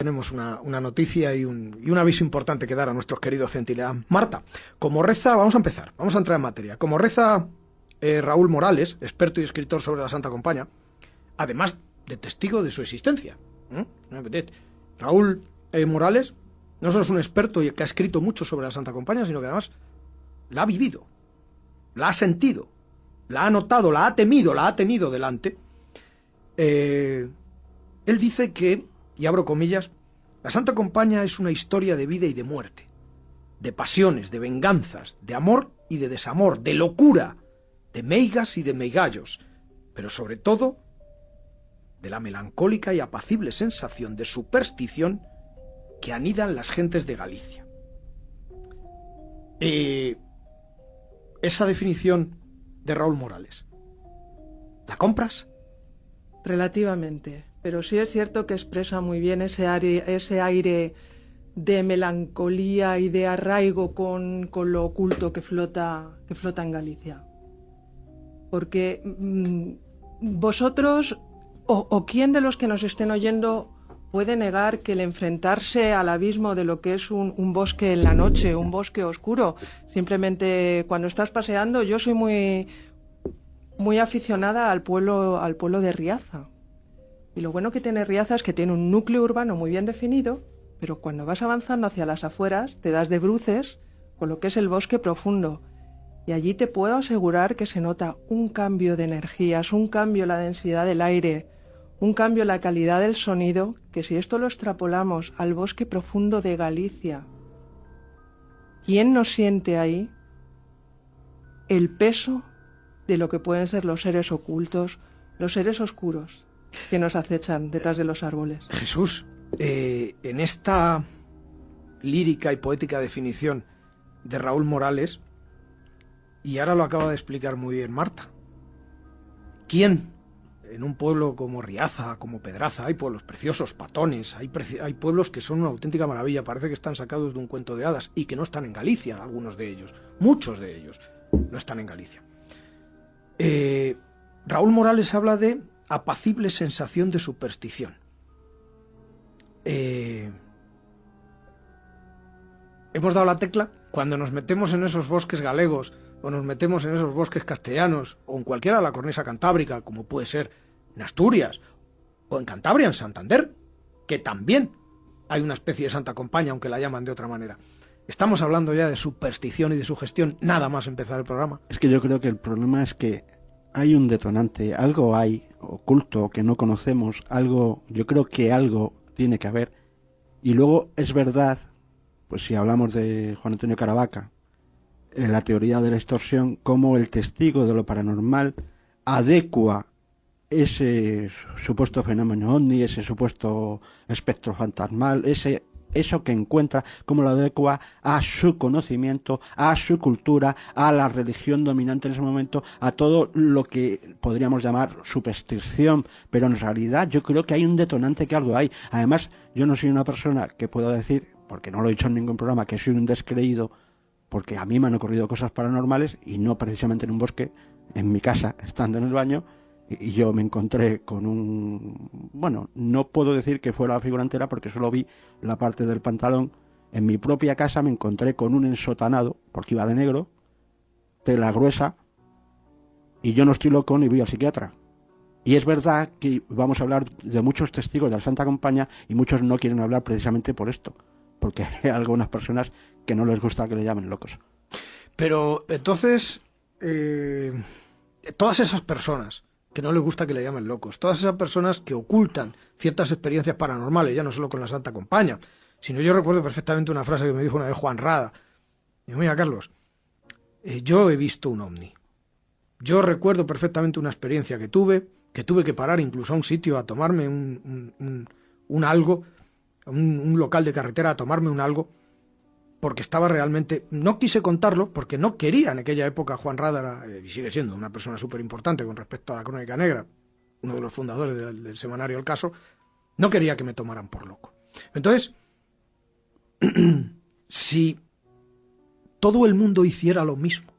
Tenemos una noticia y un aviso importante que dar a nuestros queridos centinelas. Marta, como reza, vamos a empezar, vamos a entrar en materia. Como reza Raúl Morales, experto y escritor sobre la Santa Compaña, además de testigo de su existencia. Raúl Morales no solo es un experto que ha escrito mucho sobre la Santa Compaña, sino que además la ha vivido, la ha sentido, la ha notado, la ha temido, la ha tenido delante. Él dice que, y abro comillas, la Santa Compaña es una historia de vida y de muerte, de pasiones, de venganzas, de amor y de desamor, de locura, de meigas y de meigallos, pero sobre todo de la melancólica y apacible sensación de superstición que anidan las gentes de Galicia. Esa definición de Raúl Morales, ¿la compras? Relativamente, pero sí es cierto que expresa muy bien ese aire de melancolía y de arraigo con lo oculto que flota en Galicia. Porque vosotros, o quién de los que nos estén oyendo, puede negar que el enfrentarse al abismo de lo que es un bosque en la noche, un bosque oscuro, simplemente cuando estás paseando, yo soy muy aficionada al pueblo de Riaza. Y lo bueno que tiene Riaza es que tiene un núcleo urbano muy bien definido, pero cuando vas avanzando hacia las afueras te das de bruces con lo que es el bosque profundo. Y allí te puedo asegurar que se nota un cambio de energías, un cambio en la densidad del aire, un cambio en la calidad del sonido, que si esto lo extrapolamos al bosque profundo de Galicia, ¿quién no siente ahí el peso de lo que pueden ser los seres ocultos, los seres oscuros que nos acechan detrás de los árboles? Jesús, en esta lírica y poética definición de Raúl Morales, y ahora lo acaba de explicar muy bien Marta, ¿quién en un pueblo como Riaza, como Pedraza, hay pueblos preciosos, Patones, hay pueblos que son una auténtica maravilla, parece que están sacados de un cuento de hadas y que no están en Galicia, algunos de ellos, muchos de ellos no están en Galicia? Raúl Morales habla de apacible sensación de superstición. Hemos dado la tecla cuando nos metemos en esos bosques galegos o nos metemos en esos bosques castellanos o en cualquiera de la cornisa cantábrica, como puede ser en Asturias o en Cantabria, en Santander, que también hay una especie de Santa Compaña, aunque la llaman de otra manera. Estamos hablando ya de superstición y de sugestión, nada más empezar el programa. Es que yo creo que el problema es que hay un detonante, algo hay oculto que no conocemos, algo, yo creo que algo tiene que haber. Y luego es verdad, pues si hablamos de Juan Antonio Caravaca, en la teoría de la extorsión, cómo el testigo de lo paranormal adecua ese supuesto fenómeno ovni, ese supuesto espectro fantasmal, eso que encuentra, cómo lo adecua a su conocimiento, a su cultura, a la religión dominante en ese momento, a todo lo que podríamos llamar superstición, pero en realidad yo creo que hay un detonante, que algo hay. Además, yo no soy una persona que pueda decir, porque no lo he dicho en ningún programa, que soy un descreído, porque a mí me han ocurrido cosas paranormales y no precisamente en un bosque, en mi casa, estando en el baño, y yo me encontré con bueno, no puedo decir que fue la figura entera porque solo vi la parte del pantalón. En mi propia casa me encontré con un ensotanado, porque iba de negro, tela gruesa, y yo no estoy loco ni voy al psiquiatra. Y es verdad que vamos a hablar de muchos testigos de la Santa Compaña y muchos no quieren hablar precisamente por esto, porque hay algunas personas que no les gusta que le llamen locos. Pero entonces, todas esas personas que no les gusta que le llamen locos, todas esas personas que ocultan ciertas experiencias paranormales, ya no solo con la Santa Compaña, sino yo recuerdo perfectamente una frase que me dijo una vez Juan Rada. Digo, mira, Carlos, yo he visto un ovni. Yo recuerdo perfectamente una experiencia que tuve que parar incluso a un sitio a tomarme un algo, un local de carretera a tomarme un algo, porque estaba realmente... No quise contarlo porque no quería. En aquella época Juan Rada y sigue siendo una persona súper importante con respecto a la Crónica Negra, uno de los fundadores del semanario El Caso. No quería que me tomaran por loco. Entonces, si todo el mundo hiciera lo mismo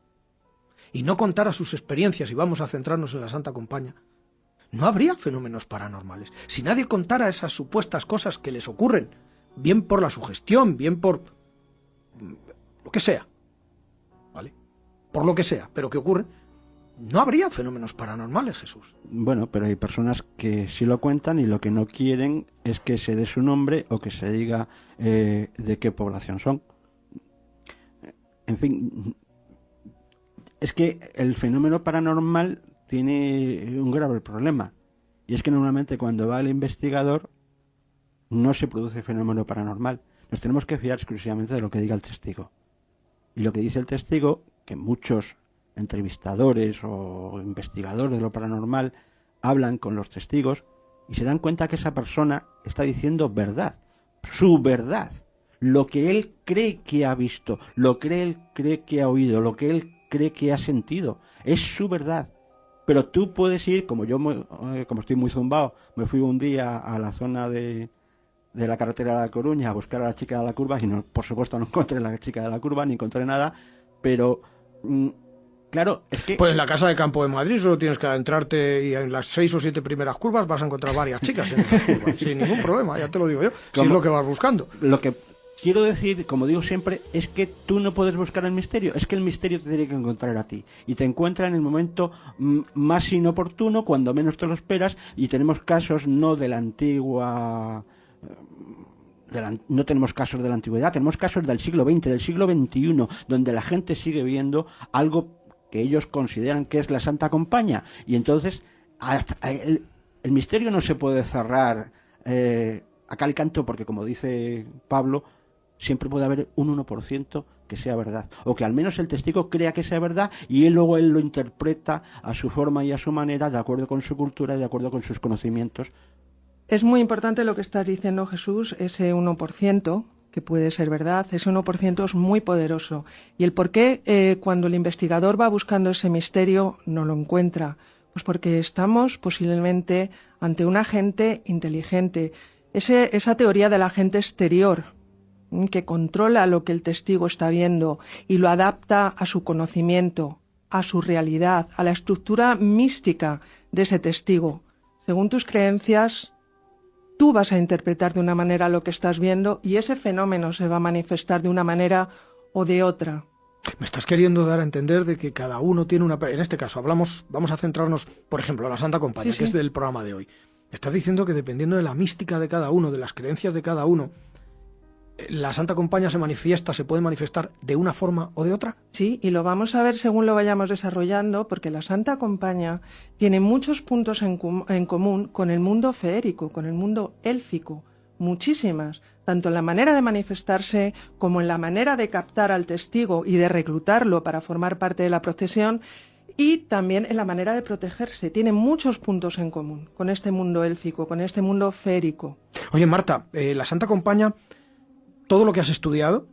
y no contara sus experiencias, y vamos a centrarnos en la Santa Compaña, no habría fenómenos paranormales. Si nadie contara esas supuestas cosas que les ocurren, bien por la sugestión, bien por lo que sea, ¿vale? Por lo que sea, pero que ocurre, no habría fenómenos paranormales, Jesús. Bueno, pero hay personas que sí lo cuentan y lo que no quieren es que se dé su nombre o que se diga de qué población son. En fin, es que el fenómeno paranormal tiene un grave problema. Y es que normalmente cuando va el investigador no se produce fenómeno paranormal. Nos tenemos que fiar exclusivamente de lo que diga el testigo. Y lo que dice el testigo, que muchos entrevistadores o investigadores de lo paranormal hablan con los testigos y se dan cuenta que esa persona está diciendo verdad, su verdad, lo que él cree que ha visto, lo que él cree que ha oído, lo que él cree que ha sentido, es su verdad. Pero tú puedes ir, como yo, como estoy muy zumbado, me fui un día a la zona de la carretera de La Coruña a buscar a la chica de la curva y no, por supuesto no encontré a la chica de la curva ni encontré nada, pero claro, es que... Pues en la casa de campo de Madrid solo tienes que adentrarte y en las 6 o 7 primeras curvas vas a encontrar varias chicas en esas curvas, sin ningún problema, ya te lo digo yo, si es lo que vas buscando. Lo que quiero decir, como digo siempre, es que tú no puedes buscar el misterio, es que el misterio te tiene que encontrar a ti. Y te encuentra en el momento más inoportuno, cuando menos te lo esperas, y tenemos casos no de la antigua... no tenemos casos de la antigüedad, tenemos casos del siglo XX, del siglo XXI, donde la gente sigue viendo algo que ellos consideran que es la Santa Compaña. Y entonces el misterio no se puede cerrar a cal y canto, porque como dice Pablo, siempre puede haber un 1% que sea verdad, o que al menos el testigo crea que sea verdad y luego él lo interpreta a su forma y a su manera, de acuerdo con su cultura y de acuerdo con sus conocimientos. Es muy importante lo que estás diciendo, Jesús, ese 1% que puede ser verdad, ese 1% es muy poderoso. Y el por qué cuando el investigador va buscando ese misterio no lo encuentra, pues porque estamos posiblemente ante un agente inteligente, esa teoría del agente exterior, que controla lo que el testigo está viendo y lo adapta a su conocimiento, a su realidad, a la estructura mística de ese testigo. Según tus creencias, tú vas a interpretar de una manera lo que estás viendo y ese fenómeno se va a manifestar de una manera o de otra. Me estás queriendo dar a entender de que cada uno tiene una... En este caso, vamos a centrarnos, por ejemplo, en la Santa Compañía, que es del programa de hoy. Me estás diciendo que dependiendo de la mística de cada uno, de las creencias de cada uno, la Santa Compañía se puede manifestar de una forma o de otra. Sí, y lo vamos a ver según lo vayamos desarrollando, porque la Santa Compañía tiene muchos puntos en común con el mundo feérico, con el mundo élfico, muchísimas, tanto en la manera de manifestarse como en la manera de captar al testigo y de reclutarlo para formar parte de la procesión, y también en la manera de protegerse. Tiene muchos puntos en común con este mundo élfico, con este mundo feérico. Oye, Marta, la Santa Compañía, todo lo que has estudiado,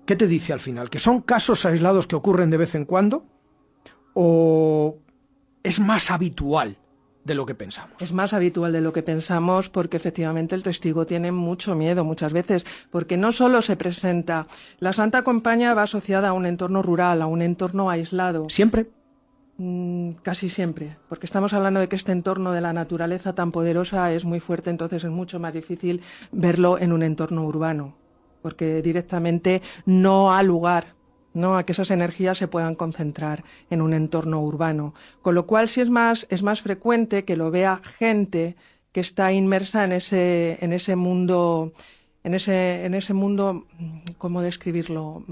¿qué te dice al final? ¿Que son casos aislados que ocurren de vez en cuando? ¿O es más habitual de lo que pensamos? Es más habitual de lo que pensamos porque efectivamente el testigo tiene mucho miedo muchas veces, porque no solo se presenta, la Santa Compañía va asociada a un entorno rural, a un entorno aislado. ¿Siempre? Casi siempre, porque estamos hablando de que este entorno de la naturaleza tan poderosa es muy fuerte, entonces es mucho más difícil verlo en un entorno urbano, porque directamente no ha lugar, ¿no?, a que esas energías se puedan concentrar en un entorno urbano. Con lo cual sí es más frecuente que lo vea gente que está inmersa en ese mundo, ¿cómo describirlo?,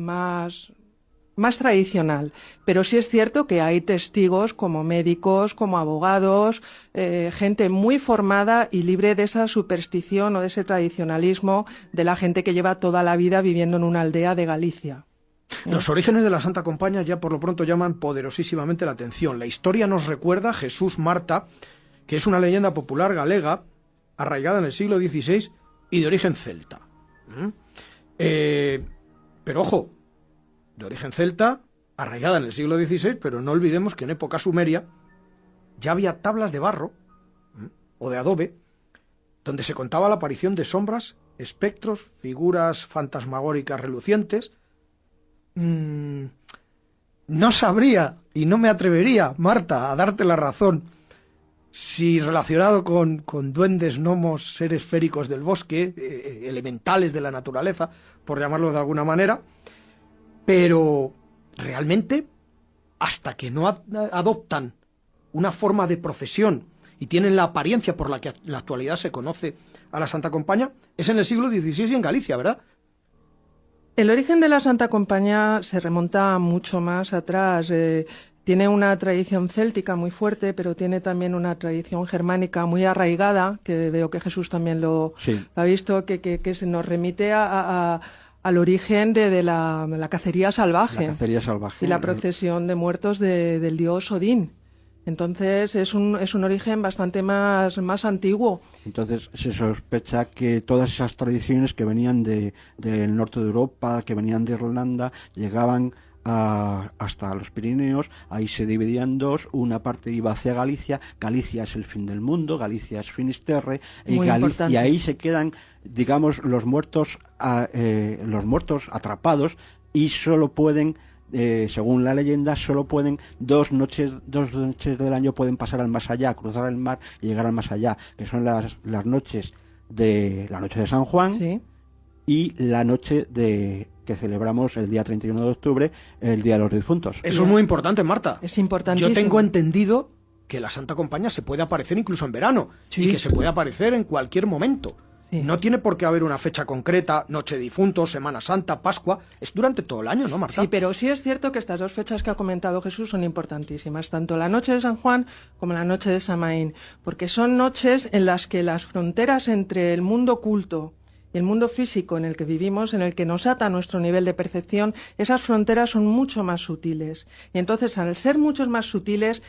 más tradicional. Pero sí es cierto que hay testigos como médicos, como abogados, gente muy formada y libre de esa superstición o de ese tradicionalismo de la gente que lleva toda la vida viviendo en una aldea de Galicia. Los orígenes de la Santa Compañía ya por lo pronto llaman poderosísimamente la atención. La historia nos recuerda a Jesús Marta, que es una leyenda popular galega, arraigada en el siglo XVI y de origen celta. Pero ojo, de origen celta, arraigada en el siglo XVI, pero no olvidemos que en época sumeria ya había tablas de barro o de adobe donde se contaba la aparición de sombras, espectros, figuras fantasmagóricas relucientes. No sabría y no me atrevería, Marta, a darte la razón si relacionado con duendes, gnomos, seres féricos del bosque, elementales de la naturaleza, por llamarlo de alguna manera, pero realmente, hasta que no adoptan una forma de procesión y tienen la apariencia por la que en la actualidad se conoce a la Santa Compaña, es en el siglo XVI y en Galicia, ¿verdad? El origen de la Santa Compaña se remonta mucho más atrás. Tiene una tradición céltica muy fuerte, pero tiene también una tradición germánica muy arraigada, que veo que Jesús también lo ha visto, que se nos remite al origen de la cacería salvaje. La cacería salvaje. Y la procesión de muertos del dios Odín. Entonces es un origen bastante más antiguo. Entonces se sospecha que todas esas tradiciones que venían del norte de Europa, que venían de Irlanda, llegaban hasta los Pirineos. Ahí se dividían dos, una parte iba hacia Galicia. Galicia es el fin del mundo, Galicia es Finisterre, y ahí se quedan, digamos, los muertos atrapados, y solo pueden, según la leyenda, solo pueden dos noches del año pueden pasar al más allá, cruzar el mar y llegar al más allá, que son las noches de San Juan. Sí. Y la noche que celebramos el día 31 de octubre, el Día de los Difuntos. Eso es muy importante, Marta. Es importantísimo. Yo tengo entendido que la Santa Compaña se puede aparecer incluso en verano, sí, y que se puede aparecer en cualquier momento. Sí. No tiene por qué haber una fecha concreta, Noche de Difuntos, Semana Santa, Pascua. Es durante todo el año, ¿no, Marta? Sí, pero sí es cierto que estas dos fechas que ha comentado Jesús son importantísimas, tanto la Noche de San Juan como la Noche de Samaín, porque son noches en las que las fronteras entre el mundo oculto y el mundo físico en el que vivimos, en el que nos ata nuestro nivel de percepción, esas fronteras son mucho más sutiles. Y entonces, al ser muchos más sutiles,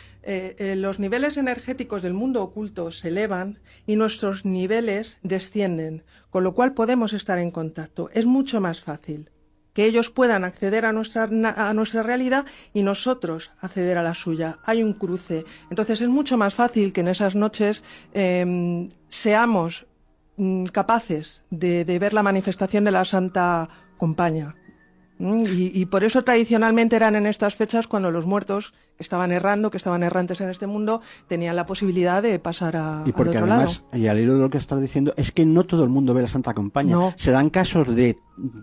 los niveles energéticos del mundo oculto se elevan y nuestros niveles descienden, con lo cual podemos estar en contacto. Es mucho más fácil que ellos puedan acceder a nuestra realidad y nosotros acceder a la suya. Hay un cruce. Entonces, es mucho más fácil que en esas noches seamos capaces de ver la manifestación de la Santa Compaña. Y por eso tradicionalmente eran en estas fechas cuando los muertos que estaban errantes en este mundo, tenían la posibilidad de pasar al otro lado. Y porque además, y al hilo de lo que estás diciendo, es que no todo el mundo ve la Santa Compaña. No. Se dan casos de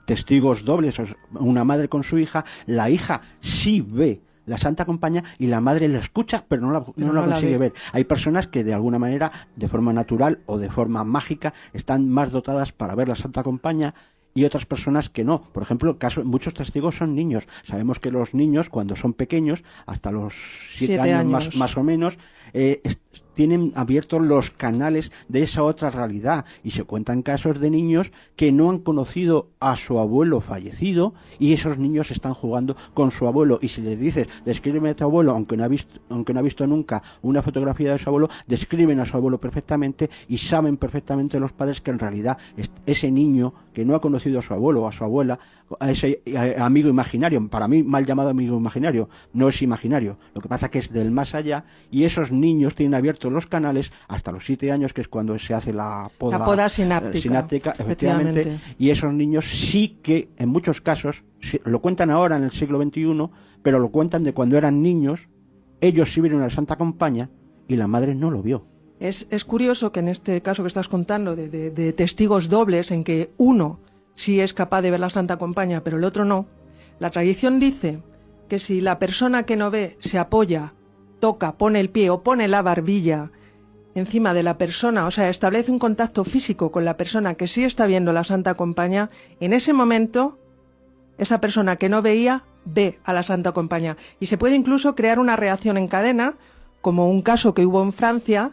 testigos dobles, una madre con su hija, la hija sí ve la Santa Compaña y la madre la escucha, pero no la consigue ver. Hay personas que de alguna manera, de forma natural o de forma mágica, están más dotadas para ver la Santa Compaña, y otras personas que no. Por ejemplo, muchos testigos son niños. Sabemos que los niños, cuando son pequeños, hasta los 7 años más o menos, tienen abiertos los canales de esa otra realidad, y se cuentan casos de niños que no han conocido a su abuelo fallecido, y esos niños están jugando con su abuelo, y si les dices, descríbeme a tu abuelo, aunque no ha visto nunca una fotografía de su abuelo, describen a su abuelo perfectamente, y saben perfectamente los padres que en realidad ese niño que no ha conocido a su abuelo o a su abuela, a ese amigo imaginario, para mí mal llamado amigo imaginario, no es imaginario, lo que pasa es que es del más allá, y esos niños tienen abiertos los canales hasta los 7 años, que es cuando se hace la poda sináptica, efectivamente, y esos niños sí que en muchos casos lo cuentan ahora en el siglo XXI, pero lo cuentan de cuando eran niños. Ellos sí vieron a la Santa Compaña y la madre no lo vio. Es curioso que en este caso que estás contando de testigos dobles, en que uno sí es capaz de ver la Santa Compaña, pero el otro no, la tradición dice que si la persona que no ve se apoya, toca, pone el pie o pone la barbilla encima de la persona, o sea, establece un contacto físico con la persona que sí está viendo la Santa Compaña, en ese momento esa persona que no veía ve a la Santa Compaña, y se puede incluso crear una reacción en cadena, como un caso que hubo en Francia,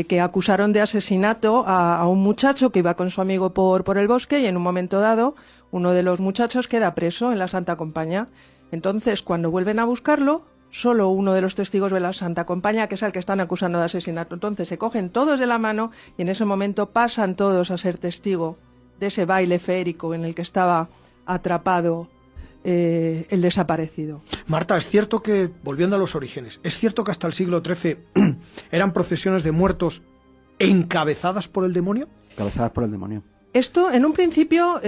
que acusaron de asesinato a un muchacho que iba con su amigo por el bosque, y en un momento dado uno de los muchachos queda preso en la Santa Compaña. Entonces, cuando vuelven a buscarlo, solo uno de los testigos ve la Santa Compaña, que es al que están acusando de asesinato. Entonces se cogen todos de la mano y en ese momento pasan todos a ser testigo de ese baile feérico en el que estaba atrapado el desaparecido. Marta, es cierto que, volviendo a los orígenes, es cierto que hasta el siglo XIII eran procesiones de muertos encabezadas por el demonio. Encabezadas por el demonio. Esto, en un principio,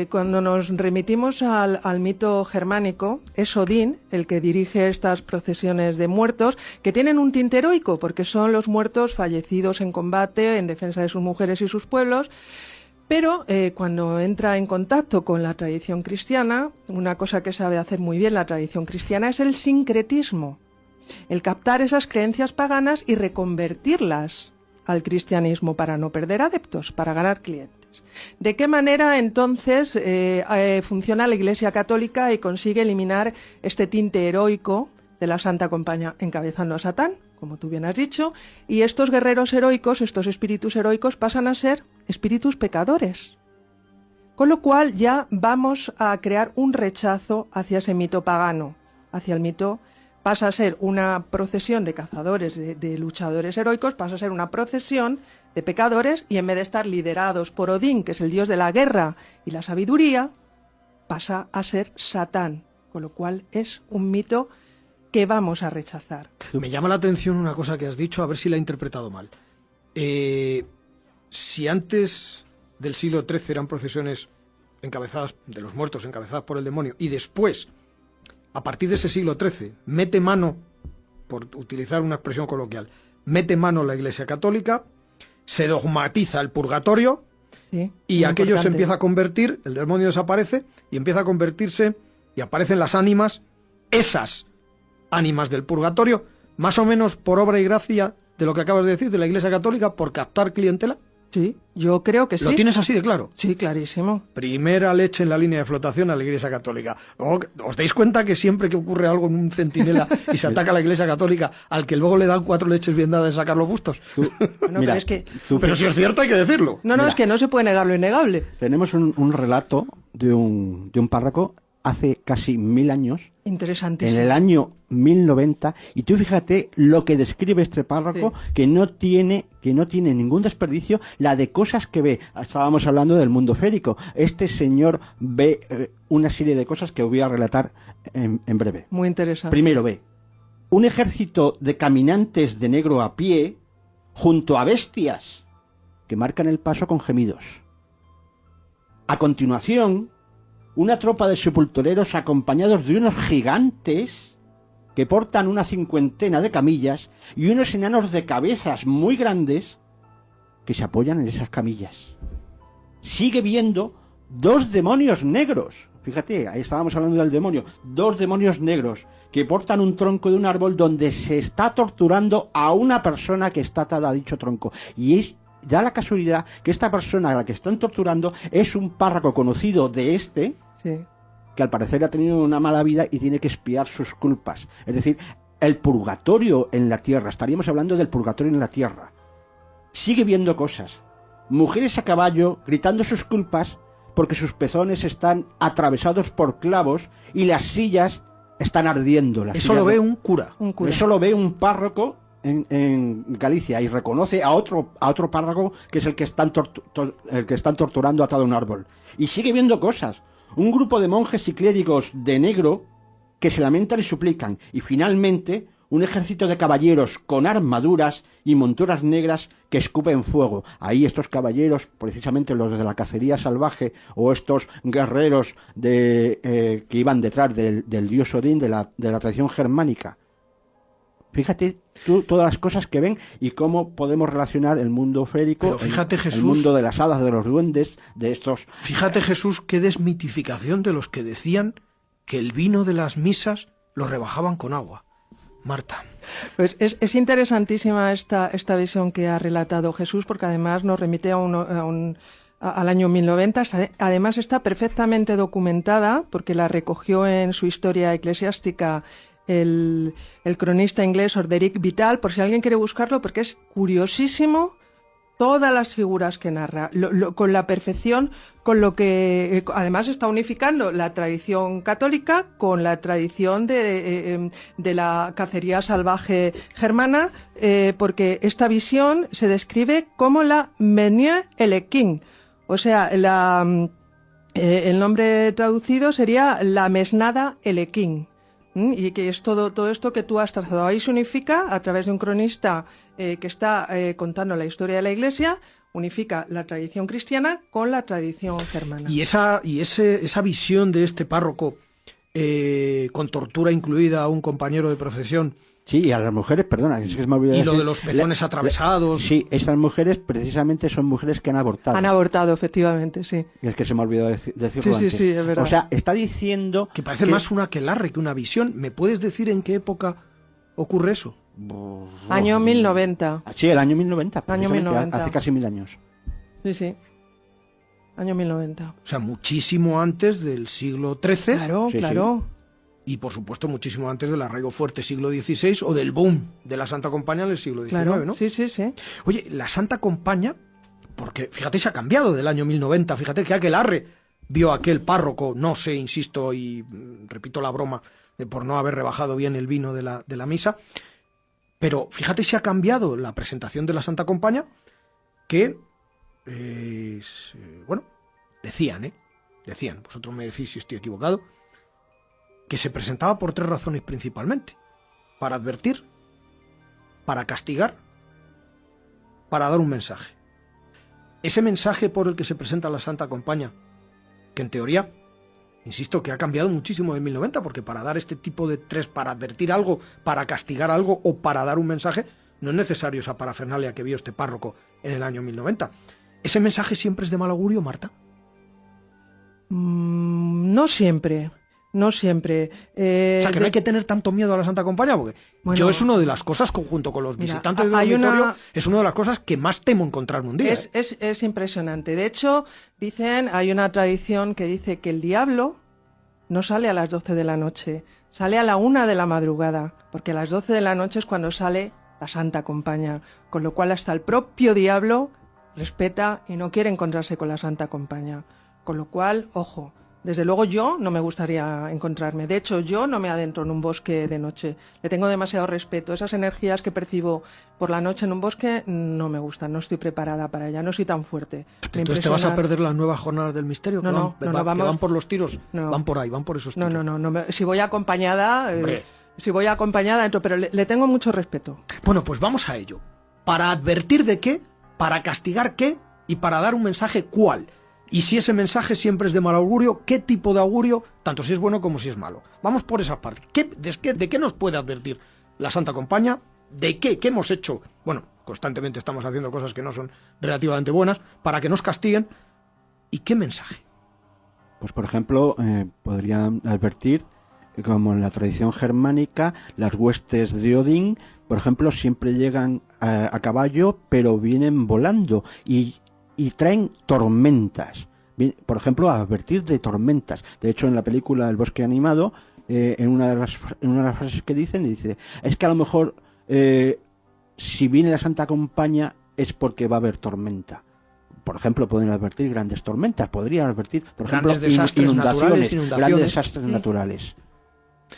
cuando nos remitimos al mito germánico, es Odín el que dirige estas procesiones de muertos, que tienen un tinte heroico, porque son los muertos fallecidos en combate, en defensa de sus mujeres y sus pueblos. Pero cuando entra en contacto con la tradición cristiana, una cosa que sabe hacer muy bien la tradición cristiana es el sincretismo, el captar esas creencias paganas y reconvertirlas al cristianismo para no perder adeptos, para ganar clientes. ¿De qué manera entonces funciona la Iglesia Católica y consigue eliminar este tinte heroico de la Santa Compañía encabezando a Satán, como tú bien has dicho, y estos guerreros heroicos, estos espíritus heroicos pasan a ser espíritus pecadores? Con lo cual ya vamos a crear un rechazo hacia ese mito pagano, hacia el mito. Pasa a ser una procesión de cazadores, de luchadores heroicos, pasa a ser una procesión de pecadores, y en vez de estar liderados por Odín, que es el dios de la guerra y la sabiduría, pasa a ser Satán, con lo cual es un mito que vamos a rechazar. Me llama la atención una cosa que has dicho, a ver si la he interpretado mal. Si antes del siglo XIII eran procesiones encabezadas de los muertos, encabezadas por el demonio, y después, a partir de ese siglo XIII, mete mano, por utilizar una expresión coloquial, mete mano la Iglesia Católica, se dogmatiza el purgatorio, Sí, y aquello se empieza a convertir, el demonio desaparece, y empieza a convertirse, y aparecen las ánimas, esas ánimas del purgatorio, más o menos por obra y gracia de lo que acabas de decir, de la Iglesia Católica, por captar clientela. Sí, yo creo que sí. ¿Lo tienes así de claro? Sí, clarísimo. Primera leche en la línea de flotación a la Iglesia Católica. Luego, ¿os dais cuenta que siempre que ocurre algo en un centinela y se ataca a la Iglesia Católica, al que luego le dan 4 leches bien dadas de sacar los bustos? No, Mira, pero es que... Pero si es cierto, hay que decirlo. No, Mira. es que no se puede negar lo innegable. Tenemos un relato de un párroco hace casi 1000 años, en Interesantísimo. el año 1090, y tú fíjate lo que describe este párroco, Sí. que no tiene ningún desperdicio, la de cosas que ve. Estábamos hablando del mundo férico. Este señor ve una serie de cosas que os voy a relatar en breve. Muy interesante. Primero ve un ejército de caminantes de negro a pie junto a bestias que marcan el paso con gemidos. A continuación, una tropa de sepultureros acompañados de unos gigantes que portan una 50 de camillas y unos enanos de cabezas muy grandes que se apoyan en esas camillas. Sigue viendo 2 demonios negros. Fíjate, ahí estábamos hablando del demonio. 2 demonios negros que portan un tronco de un árbol donde se está torturando a una persona que está atada a dicho tronco. Y da la casualidad que esta persona a la que están torturando es un párroco conocido de este, Sí. que al parecer ha tenido una mala vida y tiene que expiar sus culpas. Es decir, el purgatorio en la tierra. Estaríamos hablando del purgatorio en la tierra. Sigue viendo cosas. Mujeres a caballo gritando sus culpas porque sus pezones están atravesados por clavos y las sillas están ardiendo. Las Eso sillas lo ve un cura. Un cura. Eso lo ve un párroco en Galicia y reconoce a otro párroco que es el que están torturando atado a un árbol. Y sigue viendo cosas. Un grupo de monjes y clérigos de negro que se lamentan y suplican. Y finalmente, un ejército de caballeros con armaduras y monturas negras que escupen fuego. Ahí estos caballeros, precisamente los de la cacería salvaje, o estos guerreros que iban detrás del dios Odín de la tradición germánica. Fíjate tú todas las cosas que ven y cómo podemos relacionar el mundo férico, Pero fíjate, el Jesús, mundo de las hadas, de los duendes, de estos... Fíjate, Jesús, qué desmitificación de los que decían que el vino de las misas lo rebajaban con agua. Marta. Pues es interesantísima esta visión que ha relatado Jesús, porque además nos remite al año 1090. Además está perfectamente documentada, porque la recogió en su historia eclesiástica el cronista inglés Orderic Vital, por si alguien quiere buscarlo, porque es curiosísimo todas las figuras que narra, con la perfección, con lo que además está unificando la tradición católica con la tradición de la cacería salvaje germana, porque esta visión se describe como la Menue Elequin, o sea, el nombre traducido sería la mesnada Elequin. Y que es todo esto que tú has trazado. Ahí se unifica a través de un cronista que está contando la historia de la Iglesia, unifica la tradición cristiana con la tradición germana. Y esa visión de este párroco, con tortura incluida a un compañero de profesión. Sí, y a las mujeres, perdona, es que se me olvidó Y decir, lo de los pezones atravesados. Sí, estas mujeres precisamente son mujeres que han abortado. Han abortado, efectivamente, sí. Y es que se me olvidó decirlo Sí, antes. sí, es verdad. O sea, está diciendo... Que parece más un aquelarre que una visión. ¿Me puedes decir en qué época ocurre eso? Año 1090. Sí, el año 1090. Año 1090. Hace casi 1000 años. Sí, sí. Año 1090. O sea, muchísimo antes del siglo XIII. Claro, Sí, claro. Y, por supuesto, muchísimo antes del arraigo fuerte siglo XVI o del boom de la Santa Compañía en el siglo XIX, Claro, ¿no? sí, sí, sí. Oye, la Santa Compañía, porque fíjate, se ha cambiado del año 1090. Fíjate que aquelarre vio aquel párroco, no sé, insisto, y repito la broma, por no haber rebajado bien el vino de la misa. Pero fíjate si ha cambiado la presentación de la Santa Compañía, que, bueno, decían, vosotros me decís si estoy equivocado, que se presentaba por 3 razones principalmente: para advertir, para castigar, para dar un mensaje. Ese mensaje por el que se presenta la Santa Compañía, que en teoría, insisto, que ha cambiado muchísimo de 1090, porque para dar este tipo de 3, para advertir algo, para castigar algo o para dar un mensaje, no es necesario esa parafernalia que vio este párroco en el año 1090. ¿Ese mensaje siempre es de mal augurio, Marta? No siempre. No siempre. O sea, que no hay que tener tanto miedo a la Santa Compañía, porque Bueno, yo es una de las cosas, junto con los visitantes del hay auditorio, es una de las cosas que más temo encontrarme un día. Es impresionante. De hecho, hay una tradición que dice que el diablo no sale a las 12 de la noche, sale a la 1 de la madrugada, porque a las 12 de la noche es cuando sale la Santa Compañía, con lo cual hasta el propio diablo respeta y no quiere encontrarse con la Santa Compañía. Con lo cual, ojo, desde luego yo no me gustaría encontrarme. De hecho, yo no me adentro en un bosque de noche. Le tengo demasiado respeto. Esas energías que percibo por la noche en un bosque no me gustan. No estoy preparada para ellas. No soy tan fuerte. Entonces te vas a perder las nuevas jornadas del misterio. No, que van por los tiros. No. Van por ahí, van por esos tiros. No. Si voy acompañada, entro, pero le tengo mucho respeto. Bueno, pues vamos a ello. ¿Para advertir de qué? ¿Para castigar qué? ¿Y para dar un mensaje cuál? Y si ese mensaje siempre es de mal augurio, ¿qué tipo de augurio? Tanto si es bueno como si es malo. Vamos por esa parte. ¿De qué nos puede advertir la Santa Compañía? ¿De qué? ¿Qué hemos hecho? Bueno, constantemente estamos haciendo cosas que no son relativamente buenas para que nos castiguen. ¿Y qué mensaje? Pues, por ejemplo, podrían advertir, como en la tradición germánica, las huestes de Odín, por ejemplo, siempre llegan a caballo, pero vienen volando y traen tormentas. Por ejemplo, a advertir de tormentas. De hecho, en la película El bosque animado, en una de las frases que dice, es que a lo mejor si viene la Santa Compañía es porque va a haber tormenta. Por ejemplo, pueden advertir grandes tormentas, podrían advertir, por ejemplo, inundaciones, grandes desastres naturales.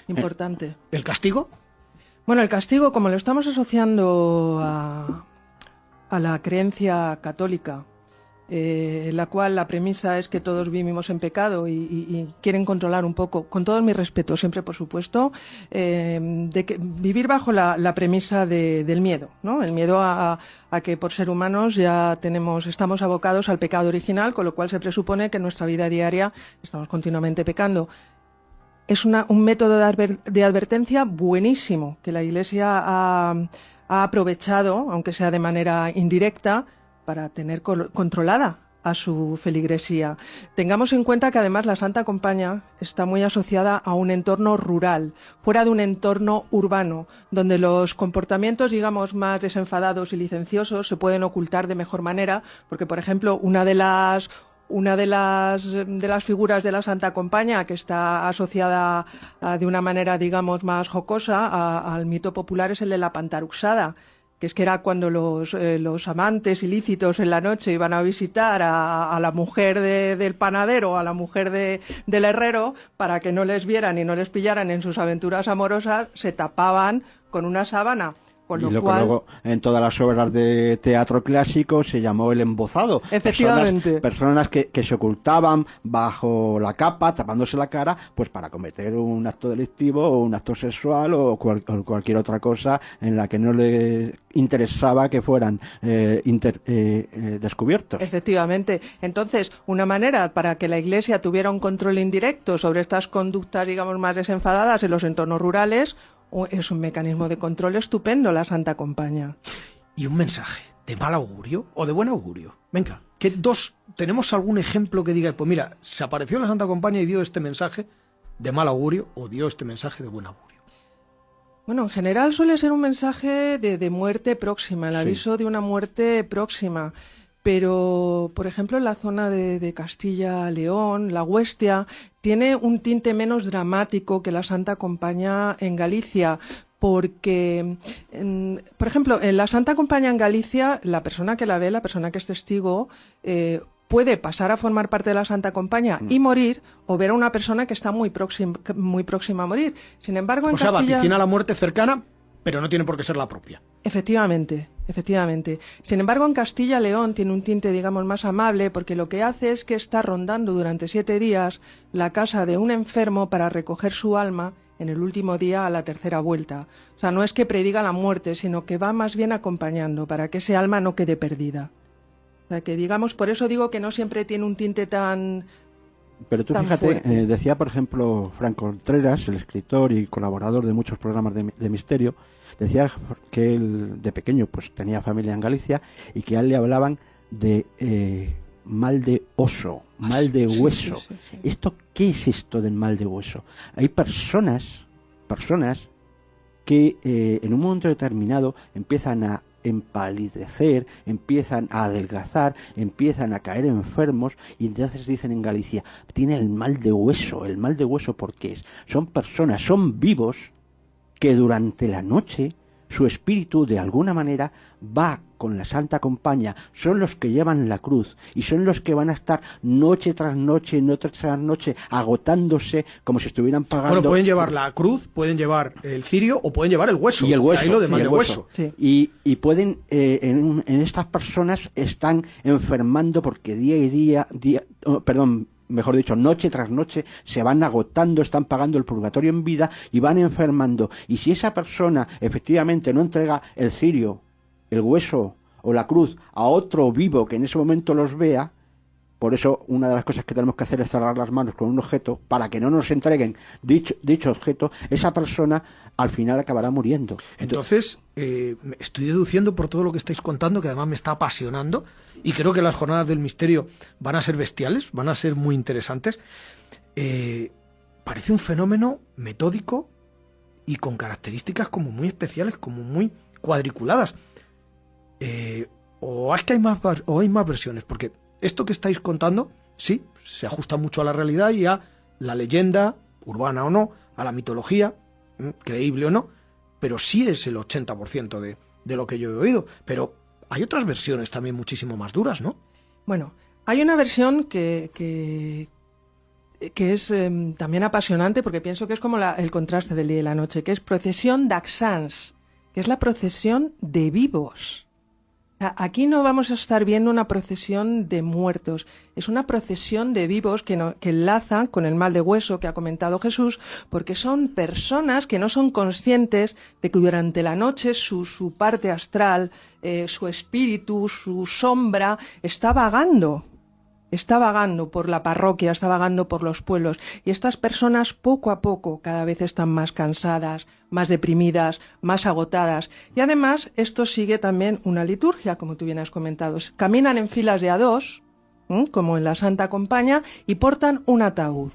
Importante. ¿El castigo? Bueno, el castigo, como lo estamos asociando a la creencia católica, la cual la premisa es que todos vivimos en pecado y quieren controlar un poco, con todo mi respeto, siempre por supuesto, de que vivir bajo la premisa del miedo, ¿no? El miedo a que por ser humanos estamos abocados al pecado original, con lo cual se presupone que en nuestra vida diaria estamos continuamente pecando. Es un método de advertencia buenísimo que la Iglesia ha aprovechado, aunque sea de manera indirecta, para tener controlada a su feligresía. Tengamos en cuenta que además la Santa Compañía está muy asociada a un entorno rural, fuera de un entorno urbano, donde los comportamientos, digamos, más desenfadados y licenciosos se pueden ocultar de mejor manera, porque, por ejemplo, una de las figuras de la Santa Compañía que está asociada de una manera, digamos, más jocosa al mito popular es el de la Pantaruxada, que es que era cuando los amantes ilícitos en la noche iban a visitar a la mujer del panadero, a la mujer del herrero, para que no les vieran y no les pillaran en sus aventuras amorosas, se tapaban con una sábana. Con Y lo lo que cual, luego en todas las obras de teatro clásico se llamó el embozado. Efectivamente. Personas que se ocultaban bajo la capa, tapándose la cara, pues para cometer un acto delictivo o un acto sexual o cualquier otra cosa en la que no le interesaba que fueran descubiertos. efectivamente. Entonces, una manera para que la Iglesia tuviera un control indirecto sobre estas conductas, digamos, más desenfadadas en los entornos rurales, es un mecanismo de control estupendo la Santa Compaña. Y un mensaje de mal augurio o de buen augurio. Venga, ¿tenemos algún ejemplo que diga, pues mira, se apareció la Santa Compaña y dio este mensaje de mal augurio o dio este mensaje de buen augurio? Bueno, en general suele ser un mensaje de muerte próxima, el aviso de una muerte próxima. Pero, por ejemplo, en la zona de Castilla-León, la Huestia, tiene un tinte menos dramático que la Santa Compaña en Galicia, porque, por ejemplo, en la Santa Compaña en Galicia, la persona que la ve, la persona que es testigo, puede pasar a formar parte de la Santa Compaña y morir, o ver a una persona que está muy próxima a morir. Sin embargo, en Castilla... vaticina la muerte cercana, pero no tiene por qué ser la propia. Efectivamente. Sin embargo, en Castilla-León tiene un tinte, digamos, más amable, porque lo que hace es que está rondando durante 7 días la casa de un enfermo para recoger su alma en el último día a la tercera vuelta. O sea, no es que prediga la muerte, sino que va más bien acompañando para que ese alma no quede perdida. O sea, que digamos, por eso digo que no siempre tiene un tinte tan... Pero tú fíjate, decía por ejemplo Franco Contreras, el escritor y colaborador de muchos programas de misterio, decía que él de pequeño pues tenía familia en Galicia y que a él le hablaban de mal de oso, mal de hueso. Sí. ¿Esto qué es esto del mal de hueso? Hay personas que en un momento determinado empiezan a empalidecer, empiezan a adelgazar, empiezan a caer enfermos y entonces dicen en Galicia, tiene el mal de hueso. ¿El mal de hueso por qué es? Son personas, son vivos que durante la noche su espíritu de alguna manera va con la Santa Compañía, son los que llevan la cruz y son los que van a estar noche tras noche, agotándose como si estuvieran pagando. Bueno, pueden llevar la cruz, pueden llevar el cirio o pueden llevar el hueso. Y el hueso. Ahí lo de mal de hueso. Sí. Y pueden, en estas personas están enfermando porque mejor dicho, noche tras noche se van agotando, están pagando el purgatorio en vida y van enfermando. Y si esa persona efectivamente no entrega el cirio, el hueso o la cruz a otro vivo que en ese momento los vea, por eso una de las cosas que tenemos que hacer es cerrar las manos con un objeto para que no nos entreguen dicho objeto, esa persona al final acabará muriendo. Entonces, estoy deduciendo por todo lo que estáis contando, que además me está apasionando, y creo que las jornadas del misterio van a ser bestiales, van a ser muy interesantes. Parece un fenómeno metódico y con características como muy especiales, como muy cuadriculadas. O es que hay más versiones, porque esto que estáis contando, sí, se ajusta mucho a la realidad y a la leyenda, urbana o no, a la mitología, creíble o no, pero sí es el 80% de lo que yo he oído. Pero hay otras versiones también muchísimo más duras, ¿no? Bueno, hay una versión que es también apasionante, porque pienso que es como el contraste del día y la noche, que es Procesión d'Axans, que es la procesión de vivos. Aquí no vamos a estar viendo una procesión de muertos, es una procesión de vivos que enlazan con el mal de hueso que ha comentado Jesús, porque son personas que no son conscientes de que durante la noche su parte astral, su espíritu, su sombra, está vagando por la parroquia, está vagando por los pueblos, y estas personas poco a poco cada vez están más cansadas, más deprimidas, más agotadas. Y además esto sigue también una liturgia, como tú bien has comentado. Caminan en filas de a dos, como en la Santa Compaña, y portan un ataúd.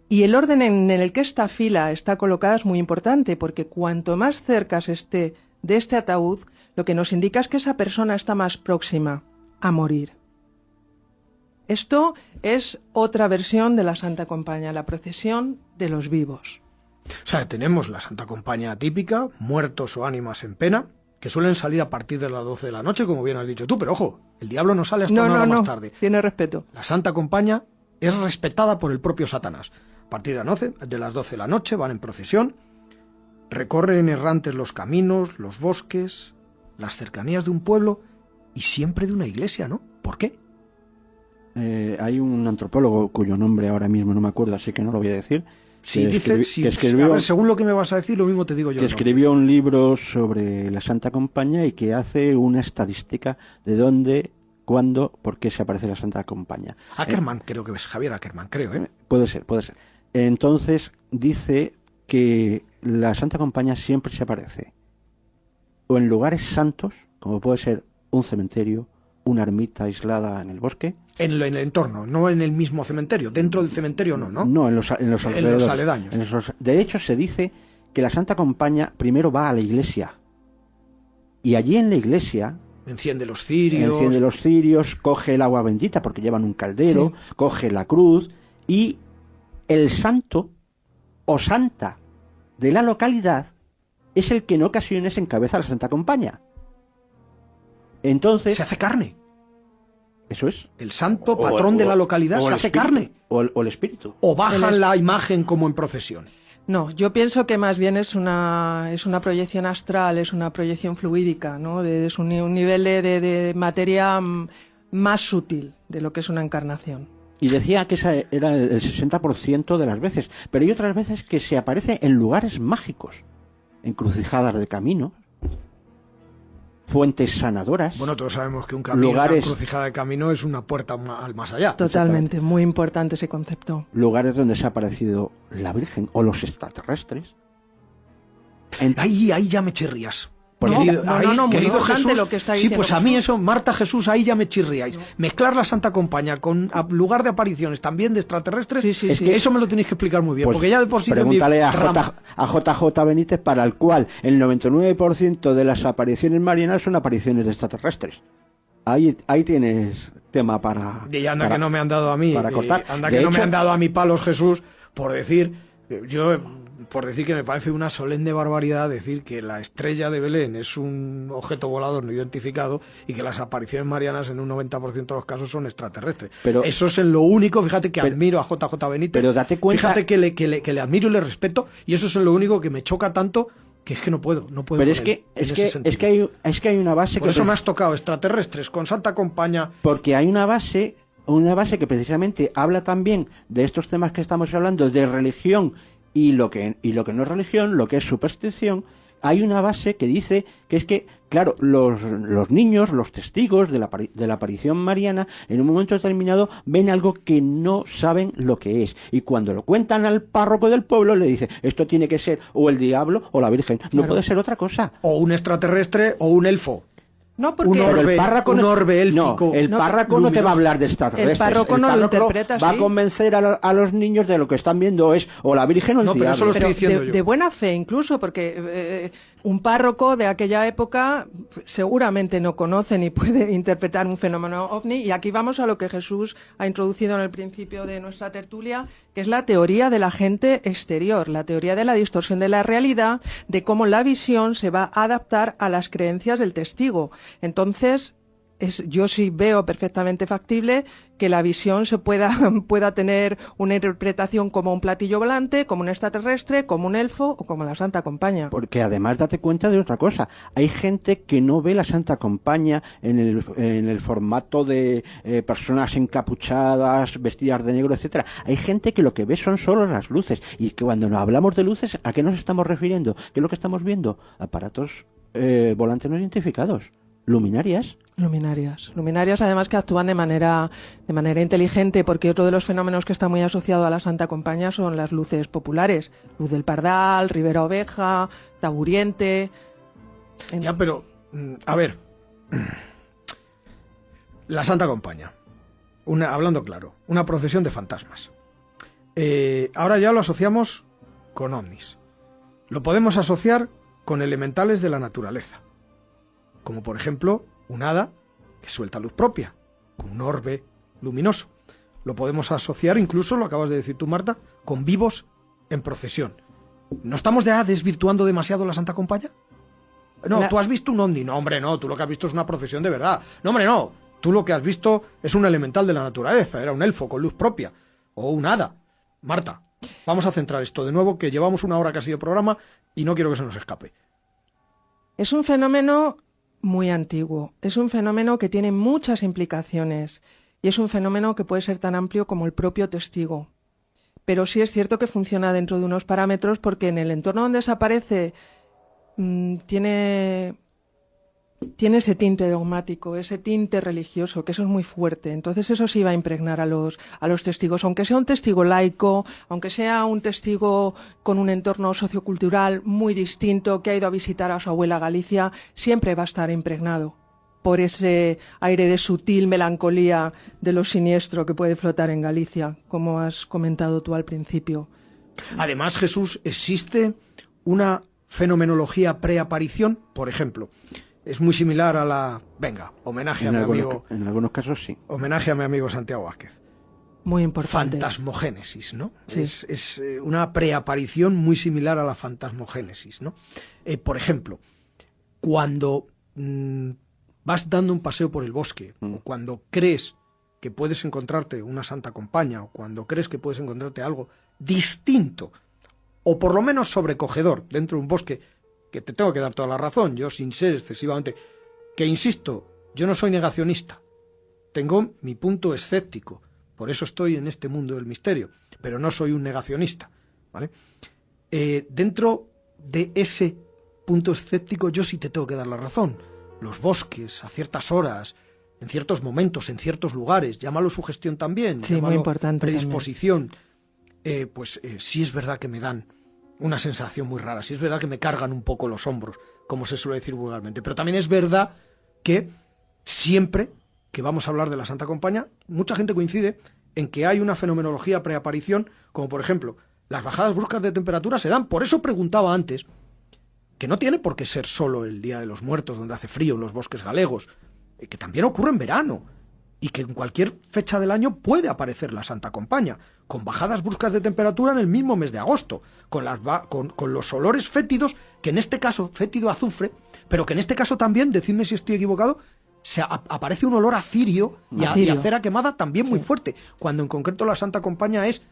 Y el orden en el que esta fila está colocada es muy importante, porque cuanto más cerca se esté de este ataúd, lo que nos indica es que esa persona está más próxima a morir. Esto es otra versión de la Santa Compaña, la procesión de los vivos. O sea, tenemos la Santa Compaña típica, muertos o ánimas en pena, que suelen salir a partir de las 12 de la noche, como bien has dicho tú, pero ojo, el diablo no sale hasta una hora más tarde. Tiene respeto. La Santa Compaña es respetada por el propio Satanás. A partir de las 12 de la noche van en procesión, recorren errantes los caminos, los bosques, las cercanías de un pueblo y siempre de una iglesia, ¿no? ¿Por qué? Hay un antropólogo cuyo nombre ahora mismo no me acuerdo, así que no lo voy a decir. Sí, dice, que escribió, a ver, según lo que me vas a decir, lo mismo te digo yo. Que escribió un libro sobre la Santa Compaña y que hace una estadística de dónde, cuándo, por qué se aparece la Santa Compaña. Ackerman, creo que es Javier Ackerman, creo, ¿eh? Puede ser. Entonces dice que la Santa Compaña siempre se aparece o en lugares santos, como puede ser un cementerio, una ermita aislada en el bosque. En el entorno, no en el mismo cementerio. Dentro del cementerio no, ¿no? No, en los alrededores. En los aledaños. De hecho, se dice que la Santa Compaña primero va a la iglesia. Y allí en la iglesia... Enciende los cirios, coge el agua bendita porque llevan un caldero, sí, coge la cruz y el santo o santa de la localidad es el que en ocasiones encabeza la Santa Compaña. Entonces... Se hace carne. Eso es. El santo patrón de la localidad se hace carne. O el espíritu. O bajan la imagen como en procesión. No, yo pienso que más bien es una proyección astral, es una proyección fluídica, ¿no? Es un nivel de materia más sutil de lo que es una encarnación. Y decía que esa era el 60% de las veces. Pero hay otras veces que se aparece en lugares mágicos. Encrucijadas de camino. Fuentes sanadoras. Bueno, todos sabemos que un camino, una encrucijada de camino es una puerta al más allá. Totalmente, muy importante ese concepto. Lugares donde se ha aparecido la Virgen o los extraterrestres. Ahí ya me chirrías. No, muy importante lo que está diciendo. Sí, pues a mí eso, Marta, Jesús, ahí ya me chirriáis. No. Mezclar la Santa Compañía con lugar de apariciones también de extraterrestres, sí, que eso me lo tenéis que explicar muy bien, pues porque ya de por sí... Pregúntale a JJ Benítez, para el cual el 99% de las apariciones marianas son apariciones de extraterrestres. Ahí tienes tema para... Y anda que no me han dado a mí, para cortar. Anda que no me han dado a mí palos, Jesús, por decir que me parece una solemne barbaridad decir que la estrella de Belén es un objeto volador no identificado y que las apariciones marianas en un 90% de los casos son extraterrestres. Pero eso es en lo único, fíjate que admiro a JJ Benítez. Pero date cuenta... Fíjate que le admiro y le respeto, y eso es en lo único que me choca tanto, que es que no puedo. Pero es que hay una base... Por eso me has tocado extraterrestres con Santa Compañía. Porque hay una base que precisamente habla también de estos temas que estamos hablando, de religión y lo que no es religión, lo que es superstición. Hay una base que dice que es que, claro, los niños, los testigos de la aparición mariana, en un momento determinado ven algo que no saben lo que es. Y cuando lo cuentan al párroco del pueblo, le dice, esto tiene que ser o el diablo o la Virgen. No puede ser otra cosa. O un extraterrestre o un elfo. No, porque un orbe élfico. No, el párroco no te va a hablar de extraterrestres. El párroco no lo interpreta así. Va a convencer a los niños de lo que están viendo es o la Virgen o el diablo. Pero eso lo estoy diciendo de buena fe incluso, porque un párroco de aquella época seguramente no conoce ni puede interpretar un fenómeno ovni, y aquí vamos a lo que Jesús ha introducido en el principio de nuestra tertulia, que es la teoría del agente exterior, la teoría de la distorsión de la realidad, de cómo la visión se va a adaptar a las creencias del testigo. Entonces, yo sí veo perfectamente factible que la visión se pueda tener una interpretación como un platillo volante, como un extraterrestre, como un elfo o como la Santa Compañía. Porque además date cuenta de otra cosa. Hay gente que no ve la Santa Compañía en el formato de personas encapuchadas, vestidas de negro, etcétera. Hay gente que lo que ve son solo las luces. Y que cuando nos hablamos de luces, ¿a qué nos estamos refiriendo? ¿Qué es lo que estamos viendo? Aparatos volantes no identificados. Luminarias, además que actúan de manera inteligente, porque otro de los fenómenos que está muy asociado a la Santa Compañía son las luces populares, Luz del Pardal, Ribera Oveja, Taburiente. Ya, pero a ver, la Santa Compañía, hablando claro, una procesión de fantasmas. Ahora ya lo asociamos con ovnis. Lo podemos asociar con elementales de la naturaleza, como por ejemplo un hada que suelta luz propia, con un orbe luminoso. Lo podemos asociar incluso, lo acabas de decir tú, Marta, con vivos en procesión. ¿No estamos ya desvirtuando demasiado la Santa Compañía? No, tú has visto un ovni. No, hombre, no, tú lo que has visto es una procesión de verdad. No, hombre, no, tú lo que has visto es un elemental de la naturaleza, era un elfo con luz propia, o un hada. Marta. Vamos a centrar esto de nuevo, que llevamos 1 hora casi de programa y no quiero que se nos escape. Es un fenómeno muy antiguo, es un fenómeno que tiene muchas implicaciones y es un fenómeno que puede ser tan amplio como el propio testigo. Pero sí es cierto que funciona dentro de unos parámetros porque en el entorno donde desaparece tiene ese tinte dogmático, ese tinte religioso, que eso es muy fuerte. Entonces eso sí va a impregnar a los testigos, aunque sea un testigo laico, aunque sea un testigo con un entorno sociocultural muy distinto, que ha ido a visitar a su abuela Galicia, siempre va a estar impregnado por ese aire de sutil melancolía de lo siniestro que puede flotar en Galicia, como has comentado tú al principio. Además, Jesús, existe una fenomenología preaparición, por ejemplo. Es muy similar a la... Venga, homenaje a mi amigo... En algunos casos sí. Homenaje a mi amigo Santiago Vázquez. Muy importante. Fantasmogénesis, ¿no? Sí. Es una preaparición muy similar a la fantasmogénesis, ¿no? Por ejemplo, cuando vas dando un paseo por el bosque, o cuando crees que puedes encontrarte una santa compaña, o cuando crees que puedes encontrarte algo distinto, o por lo menos sobrecogedor dentro de un bosque, que te tengo que dar toda la razón, yo sin ser excesivamente... Que insisto, yo no soy negacionista, tengo mi punto escéptico, por eso estoy en este mundo del misterio, pero no soy un negacionista, ¿vale? Dentro de ese punto escéptico yo sí te tengo que dar la razón. Los bosques, a ciertas horas, en ciertos momentos, en ciertos lugares, llámalo sugestión también, sí, llámalo muy importante predisposición, sí es verdad que me dan una sensación muy rara, sí es verdad que me cargan un poco los hombros, como se suele decir vulgarmente, pero también es verdad que siempre que vamos a hablar de la Santa Compaña, mucha gente coincide en que hay una fenomenología preaparición, como por ejemplo, las bajadas bruscas de temperatura se dan. Por eso preguntaba antes, que no tiene por qué ser solo el Día de los Muertos, donde hace frío en los bosques galegos, que también ocurre en verano, y que en cualquier fecha del año puede aparecer la Santa Compaña, con bajadas bruscas de temperatura en el mismo mes de agosto, con los olores fétidos, que en este caso, fétido a azufre, pero que en este caso también, decidme si estoy equivocado, aparece un olor a cirio y a cera quemada también muy fuerte, cuando en concreto la Santa Compaña es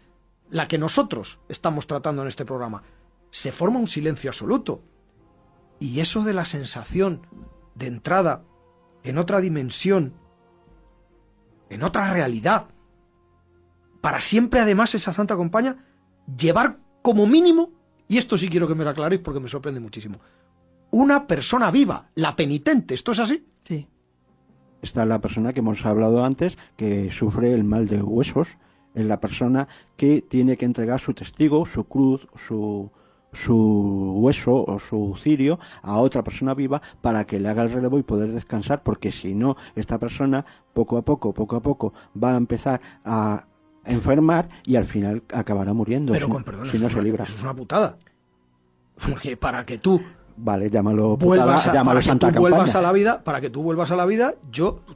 la que nosotros estamos tratando en este programa. Se forma un silencio absoluto. Y eso de la sensación de entrada en otra dimensión, en otra realidad, para siempre además esa Santa Compaña, llevar como mínimo, y esto sí quiero que me lo aclaréis porque me sorprende muchísimo, una persona viva, la penitente. ¿Esto es así? Sí. Está la persona que hemos hablado antes, que sufre el mal de huesos, es la persona que tiene que entregar su testigo, su cruz, su hueso o su cirio a otra persona viva para que le haga el relevo y poder descansar, porque si no, esta persona poco a poco va a empezar a enfermar y al final acabará muriendo. Pero con perdón, si no se libra. Eso es una putada. Porque para que tú llámalo putada, llámalo Santa Campaña. Para que tú vuelvas a la vida,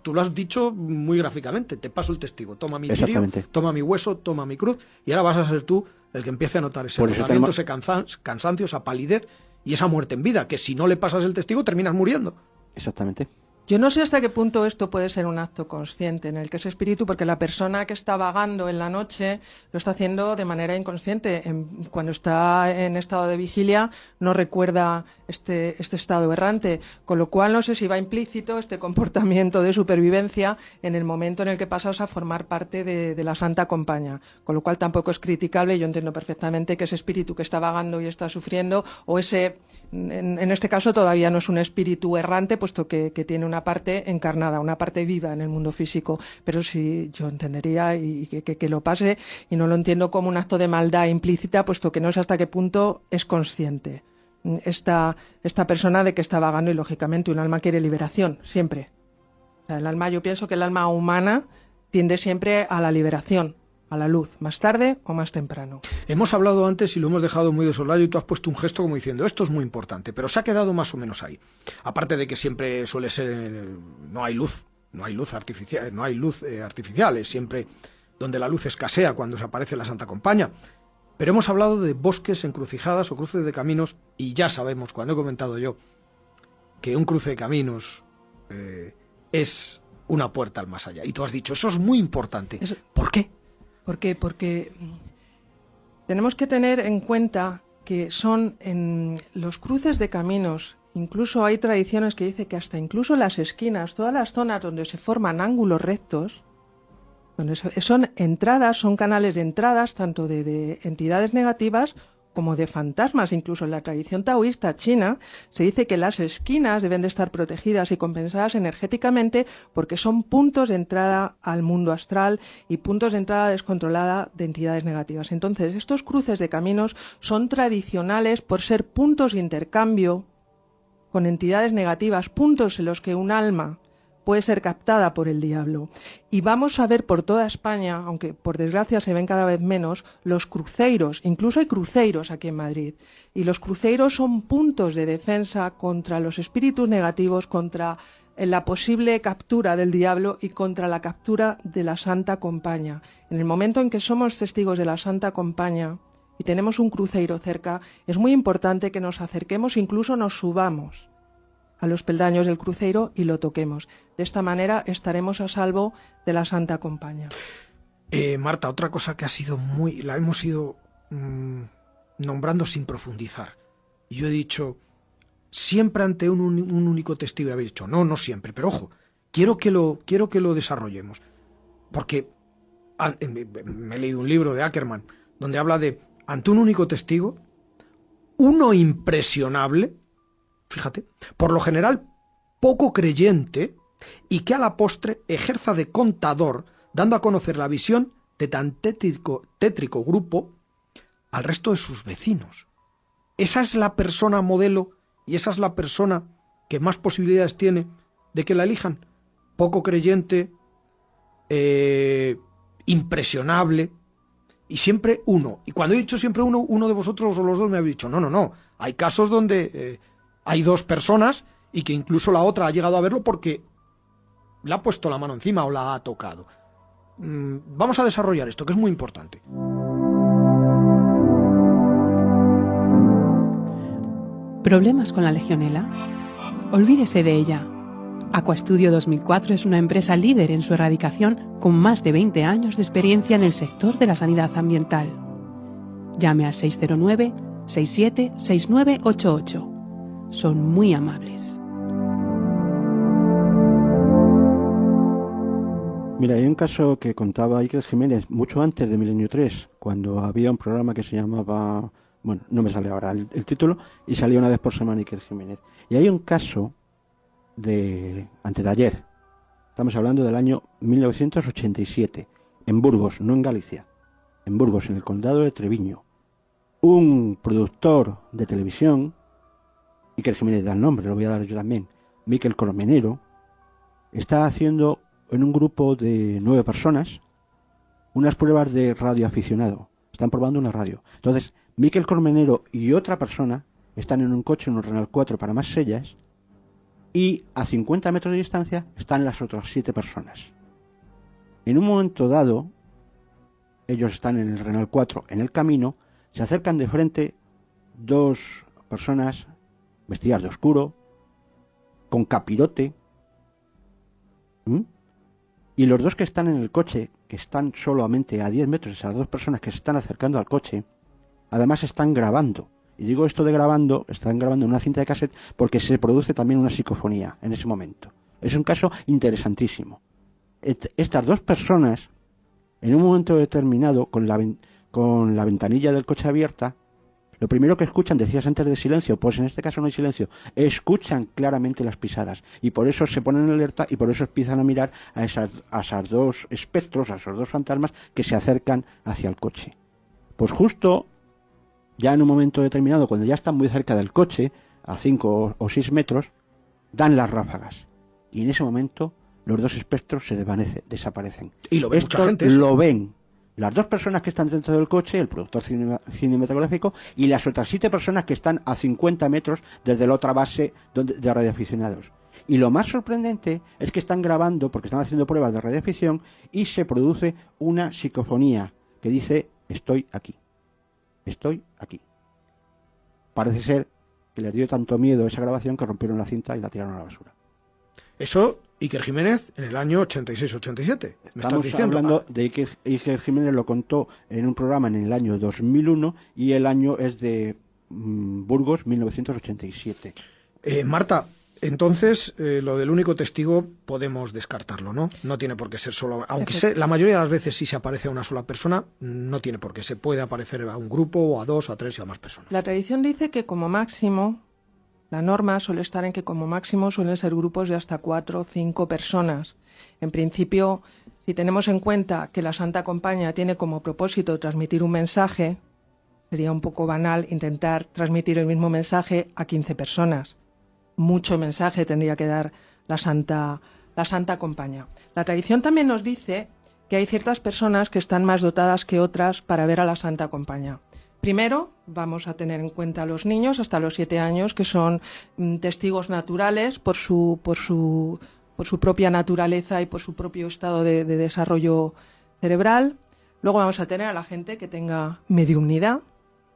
tú lo has dicho muy gráficamente, te paso el testigo, toma mi cirio, toma mi hueso, toma mi cruz, y ahora vas a ser tú el que empiece a notar ese agotamiento, ese cansancio, esa palidez y esa muerte en vida, que si no le pasas el testigo terminas muriendo. Exactamente. Yo no sé hasta qué punto esto puede ser un acto consciente en el que ese espíritu, porque la persona que está vagando en la noche lo está haciendo de manera inconsciente. Cuando está en estado de vigilia no recuerda este estado errante, con lo cual no sé si va implícito este comportamiento de supervivencia en el momento en el que pasas a formar parte de la Santa Compaña, con lo cual tampoco es criticable. Yo entiendo perfectamente que ese espíritu que está vagando y está sufriendo, o en este caso todavía no es un espíritu errante, puesto que tiene una parte encarnada, una parte viva en el mundo físico, pero sí yo entendería y que lo pase, y no lo entiendo como un acto de maldad implícita, puesto que no sé hasta qué punto es consciente esta persona de que está vagando, y lógicamente un alma quiere liberación, siempre. O sea, yo pienso que el alma humana tiende siempre a la liberación, a la luz, más tarde o más temprano. Hemos hablado antes y lo hemos dejado muy de soslayo, y tú has puesto un gesto como diciendo, esto es muy importante, pero se ha quedado más o menos ahí. Aparte de que siempre suele ser, no hay luz artificial, es siempre donde la luz escasea cuando se aparece la Santa Compaña. Pero hemos hablado de bosques, encrucijadas o cruces de caminos, y ya sabemos, cuando he comentado yo, que un cruce de caminos es una puerta al más allá. Y tú has dicho, eso es muy importante. ¿Por qué? Porque Tenemos que tener en cuenta que son en los cruces de caminos, incluso hay tradiciones que dicen que hasta incluso las esquinas, todas las zonas donde se forman ángulos rectos, donde son entradas, son canales de entradas tanto de entidades negativas como de fantasmas. Incluso en la tradición taoísta china se dice que las esquinas deben de estar protegidas y compensadas energéticamente porque son puntos de entrada al mundo astral y puntos de entrada descontrolada de entidades negativas. Entonces, estos cruces de caminos son tradicionales por ser puntos de intercambio con entidades negativas, puntos en los que un alma puede ser captada por el diablo. Y vamos a ver por toda España, aunque por desgracia se ven cada vez menos, los cruceiros. Incluso hay cruceiros aquí en Madrid. Y los cruceiros son puntos de defensa contra los espíritus negativos, contra la posible captura del diablo y contra la captura de la Santa Compaña. En el momento en que somos testigos de la Santa Compaña y tenemos un cruceiro cerca, es muy importante que nos acerquemos, incluso nos subamos a los peldaños del cruceiro y lo toquemos. De esta manera estaremos a salvo de la Santa Compaña. Marta, otra cosa que la hemos ido nombrando sin profundizar. Y yo he dicho, siempre ante un único testigo, y habéis dicho, no siempre, pero ojo, quiero que lo desarrollemos. Porque me he leído un libro de Ackerman donde habla de, ante un único testigo, uno impresionable, fíjate, por lo general poco creyente, y que a la postre ejerza de contador, dando a conocer la visión de tan tétrico grupo al resto de sus vecinos. Esa es la persona modelo y esa es la persona que más posibilidades tiene de que la elijan. Poco creyente, impresionable, y siempre uno. Y cuando he dicho siempre uno de vosotros o los dos me habéis dicho, no. Hay casos donde hay dos personas y que incluso la otra ha llegado a verlo porque le ha puesto la mano encima o la ha tocado. Vamos a desarrollar esto, que es muy importante. ¿Problemas con la legionela? Olvídese de ella. Aquastudio 2004 es una empresa líder en su erradicación con más de 20 años de experiencia en el sector de la sanidad ambiental. Llame al 609-676988. Son muy amables. Mira, hay un caso que contaba Iker Jiménez mucho antes de Milenio 3, cuando había un programa que se llamaba, bueno, no me sale ahora el título, y salía una vez por semana Iker Jiménez. Y hay un caso de antes de ayer, estamos hablando del año 1987, en Burgos, no en Galicia, en Burgos, en el condado de Treviño. Un productor de televisión, Iker Jiménez da el nombre, lo voy a dar yo también, Mikel Colmenero, está haciendo en un grupo de 9 personas unas pruebas de radioaficionado. Están probando una radio. Entonces, Mikel Colmenero y otra persona están en un coche, en un Renault 4 para Marsella, y a 50 metros de distancia están las otras 7 personas. En un momento dado, ellos están en el Renault 4 en el camino, se acercan de frente 2 personas vestidas de oscuro, con capirote, y los 2 que están en el coche, que están solamente a 10 metros, esas 2 personas que se están acercando al coche, además están grabando. Y digo esto de grabando, están grabando en una cinta de cassette porque se produce también una psicofonía en ese momento. Es un caso interesantísimo. Estas 2 personas, en un momento determinado, con la ventanilla del coche abierta, lo primero que escuchan, decías antes de silencio, pues en este caso no hay silencio, escuchan claramente las pisadas y por eso se ponen en alerta y por eso empiezan a mirar a esos 2 espectros, a esos 2 fantasmas que se acercan hacia el coche. Pues justo ya en un momento determinado, cuando ya están muy cerca del coche, a 5 o 6 metros, dan las ráfagas. Y en ese momento los 2 espectros se desaparecen. Y lo ve mucha gente. Lo ven las 2 personas que están dentro del coche, el productor cinematográfico, y las otras 7 personas que están a 50 metros desde la otra base de radioaficionados. Y lo más sorprendente es que están grabando, porque están haciendo pruebas de radioafición, y se produce una psicofonía que dice: estoy aquí. Estoy aquí. Parece ser que les dio tanto miedo esa grabación que rompieron la cinta y la tiraron a la basura. Eso Iker Jiménez en el año 86-87. Estamos hablando de Iker Jiménez, lo contó en un programa en el año 2001 y el año es de Burgos, 1987. Marta, entonces lo del único testigo podemos descartarlo, ¿no? No tiene por qué ser solo, aunque la mayoría de las veces sí se aparece a una sola persona, no tiene por qué, se puede aparecer a un grupo o a 2, a 3 y a más personas. La tradición dice que como máximo, la norma suele estar en que como máximo suelen ser grupos de hasta 4 o 5 personas. En principio, si tenemos en cuenta que la Santa Compañía tiene como propósito transmitir un mensaje, sería un poco banal intentar transmitir el mismo mensaje a 15 personas. Mucho mensaje tendría que dar la Santa Compañía. La tradición también nos dice que hay ciertas personas que están más dotadas que otras para ver a la Santa Compañía. Primero, vamos a tener en cuenta a los niños hasta los 7 años, que son testigos naturales por su propia naturaleza y por su propio estado de desarrollo cerebral. Luego vamos a tener a la gente que tenga mediumnidad,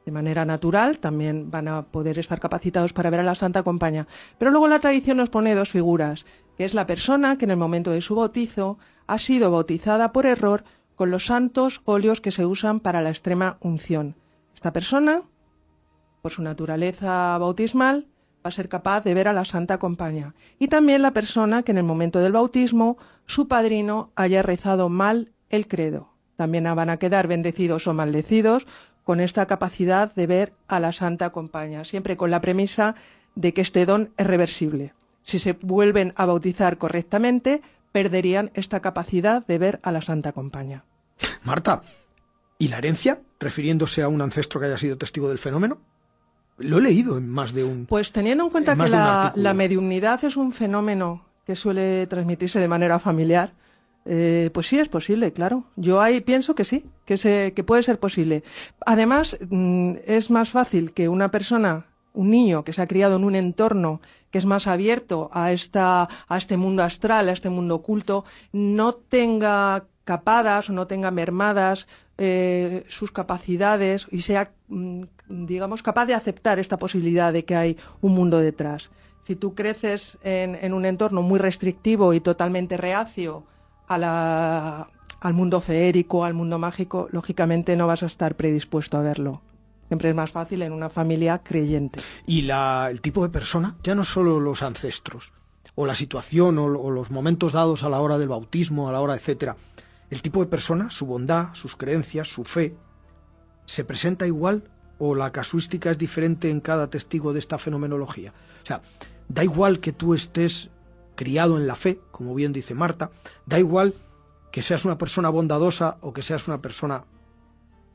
de manera natural, también van a poder estar capacitados para ver a la Santa Compañía. Pero luego la tradición nos pone 2 figuras, que es la persona que en el momento de su bautizo ha sido bautizada por error con los santos óleos que se usan para la extrema unción. Esta persona, por su naturaleza bautismal, va a ser capaz de ver a la Santa Compañía. Y también la persona que en el momento del bautismo su padrino haya rezado mal el credo. También van a quedar bendecidos o maldecidos con esta capacidad de ver a la Santa Compañía, siempre con la premisa de que este don es reversible. Si se vuelven a bautizar correctamente, perderían esta capacidad de ver a la Santa Compañía. Marta, ¿y la herencia, refiriéndose a un ancestro que haya sido testigo del fenómeno? Lo he leído en más de un... Pues teniendo en cuenta que la mediumnidad es un fenómeno que suele transmitirse de manera familiar, pues sí es posible, claro. Yo ahí pienso que sí, que puede ser posible. Además, es más fácil que una persona, un niño que se ha criado en un entorno que es más abierto a este mundo astral, a este mundo oculto, no tenga capadas o no tenga mermadas sus capacidades y sea, digamos, capaz de aceptar esta posibilidad de que hay un mundo detrás. Si tú creces en un entorno muy restrictivo y totalmente reacio al mundo feérico, al mundo mágico, lógicamente no vas a estar predispuesto a verlo. Siempre es más fácil en una familia creyente. Y el tipo de persona, ya no solo los ancestros, o la situación, o los momentos dados a la hora del bautismo, a la hora, etcétera. El tipo de persona, su bondad, sus creencias, su fe, ¿se presenta igual o la casuística es diferente en cada testigo de esta fenomenología? O sea, da igual que tú estés criado en la fe, como bien dice Marta, da igual que seas una persona bondadosa o que seas una persona,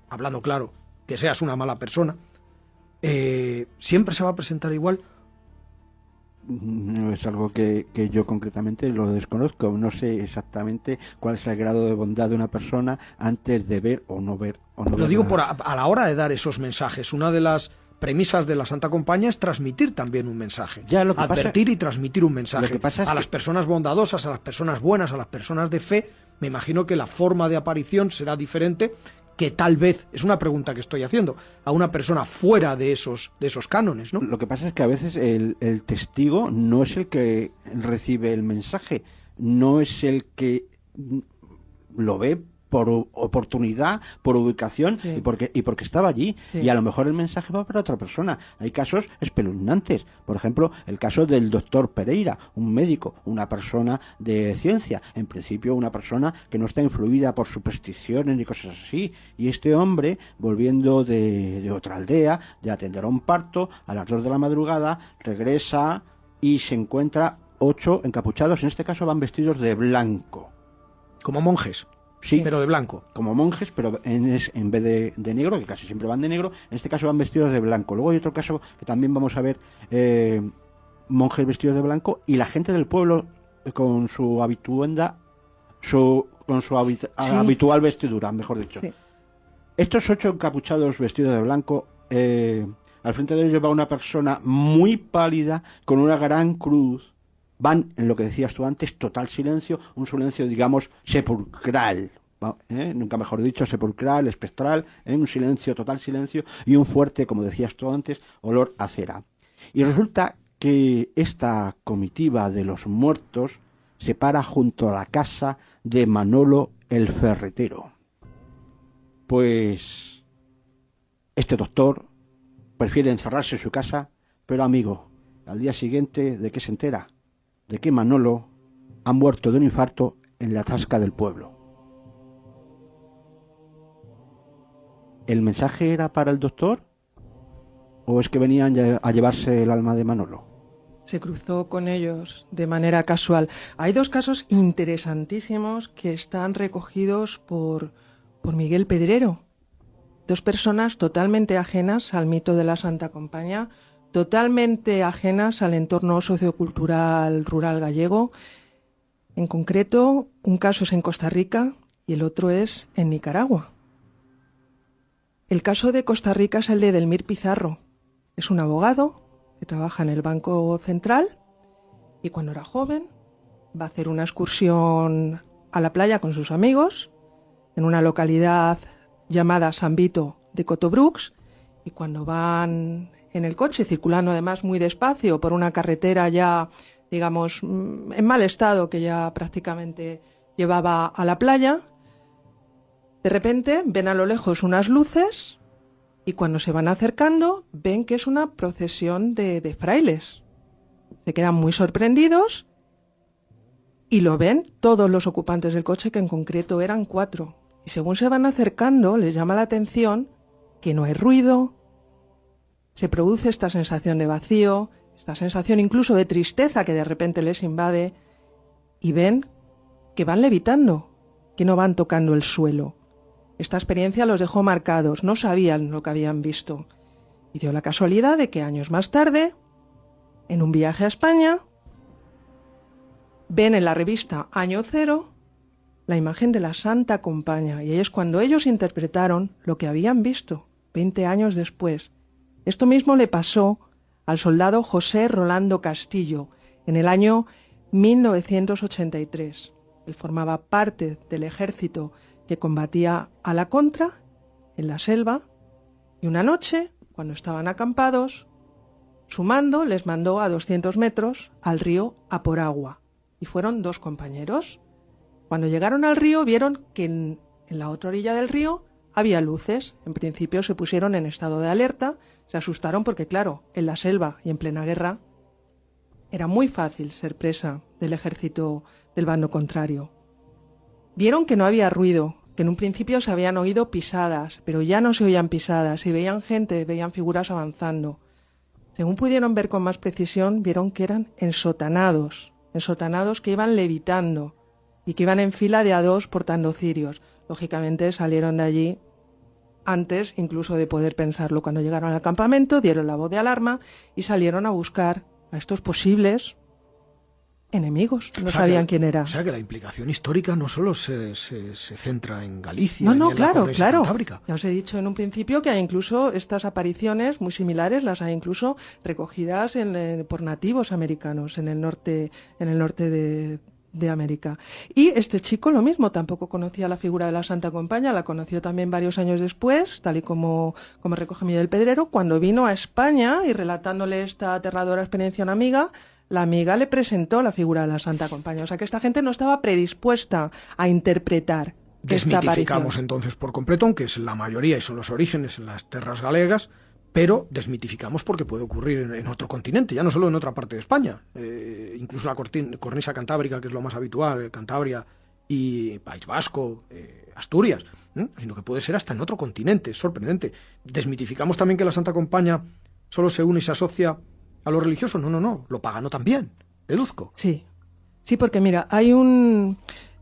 hablando claro, que seas una mala persona, siempre se va a presentar igual. No es algo que yo concretamente lo desconozco. No sé exactamente cuál es el grado de bondad de una persona antes de ver o no ver. Lo digo a la hora de dar esos mensajes. Una de las premisas de la Santa Compañía es transmitir también un mensaje. Advertir y transmitir un mensaje. A las personas bondadosas, a las personas buenas, a las personas de fe, me imagino que la forma de aparición será diferente que tal vez, es una pregunta que estoy haciendo, a una persona fuera de esos cánones, ¿no? Lo que pasa es que a veces el testigo no es el que recibe el mensaje, no es el que lo ve por oportunidad, por ubicación, sí, y porque estaba allí, sí, y a lo mejor el mensaje va para otra persona. Hay casos espeluznantes, por ejemplo, el caso del doctor Pereira, un médico, una persona de ciencia, en principio una persona que no está influida por supersticiones ni cosas así, y este hombre, volviendo de otra aldea, de atender a un parto, a las 2 de la madrugada, regresa y se encuentra 8 encapuchados, en este caso van vestidos de blanco. Como monjes. Sí, pero de blanco. Como monjes, pero en vez de negro, que casi siempre van de negro, en este caso van vestidos de blanco. Luego hay otro caso que también vamos a ver, monjes vestidos de blanco y la gente del pueblo con su habituenda, habitual vestidura, mejor dicho. Sí. Estos 8 encapuchados vestidos de blanco, al frente de ellos va una persona muy pálida con una gran cruz. Van, en lo que decías tú antes, total silencio, un silencio, digamos, sepulcral, nunca mejor dicho, sepulcral, espectral, un silencio, total silencio, y un fuerte, como decías tú antes, olor a cera. Y resulta que esta comitiva de los muertos se para junto a la casa de Manolo el ferretero. Pues este doctor prefiere encerrarse en su casa, pero amigo, al día siguiente, ¿de qué se entera? De que Manolo ha muerto de un infarto en la tasca del pueblo. ¿El mensaje era para el doctor? ¿O es que venían a llevarse el alma de Manolo? Se cruzó con ellos de manera casual. Hay dos casos interesantísimos que están recogidos por Miguel Pedrero. Dos personas totalmente ajenas al mito de la Santa Compaña, totalmente ajenas al entorno sociocultural rural gallego. En concreto, un caso es en Costa Rica y el otro es en Nicaragua. El caso de Costa Rica es el de Delmir Pizarro. Es un abogado que trabaja en el Banco Central y cuando era joven va a hacer una excursión a la playa con sus amigos en una localidad llamada San Vito de Cotobrux, y cuando van en el coche, circulando además muy despacio por una carretera ya, digamos, en mal estado, que ya prácticamente llevaba a la playa, de repente ven a lo lejos unas luces y cuando se van acercando ven que es una procesión de frailes. Se quedan muy sorprendidos y lo ven todos los ocupantes del coche, que en concreto eran 4. Y según se van acercando, les llama la atención que no hay ruido, se produce esta sensación de vacío, esta sensación incluso de tristeza que de repente les invade, y ven que van levitando, que no van tocando el suelo. Esta experiencia los dejó marcados, no sabían lo que habían visto. Y dio la casualidad de que años más tarde, en un viaje a España, ven en la revista Año Cero la imagen de la Santa Compaña, y ahí es cuando ellos interpretaron lo que habían visto 20 años después. Esto mismo le pasó al soldado José Rolando Castillo en el año 1983. Él formaba parte del ejército que combatía a la contra en la selva, y una noche, cuando estaban acampados, su mando les mandó a 200 metros al río a por agua, y fueron 2 compañeros. Cuando llegaron al río vieron que en la otra orilla del río había luces. En principio se pusieron en estado de alerta, se asustaron porque claro, en la selva y en plena guerra era muy fácil ser presa del ejército del bando contrario. Vieron que no había ruido, que en un principio se habían oído pisadas, pero ya no se oían pisadas y veían gente, veían figuras avanzando. Según pudieron ver con más precisión, vieron que eran ensotanados que iban levitando y que iban en fila de a 2 portando cirios. Lógicamente salieron de allí antes incluso de poder pensarlo. Cuando llegaron al campamento dieron la voz de alarma y salieron a buscar a estos posibles enemigos. No sabían quién era. O sea que la implicación histórica no solo se centra en Galicia. No, en claro. Cantábrica. Ya os he dicho en un principio que hay incluso estas apariciones muy similares, las hay incluso recogidas por nativos americanos en el norte de América. Y este chico lo mismo, tampoco conocía la figura de la Santa Compaña, la conoció también varios años después, tal y como recoge Miguel Pedrero, cuando vino a España y relatándole esta aterradora experiencia a una amiga. La amiga le presentó la figura de la Santa Compaña. O sea que esta gente no estaba predispuesta a interpretar esta aparición. Desmitificamos entonces por completo, aunque es la mayoría y son los orígenes en las tierras galegas, pero desmitificamos porque puede ocurrir en otro continente, ya no solo en otra parte de España. Incluso la cornisa cantábrica, que es lo más habitual, Cantabria y País Vasco, Asturias, sino que puede ser hasta en otro continente. Es sorprendente. Desmitificamos también que la Santa Compaña solo se une y se asocia a lo religioso. No, lo pagano también, deduzco. Sí, porque mira,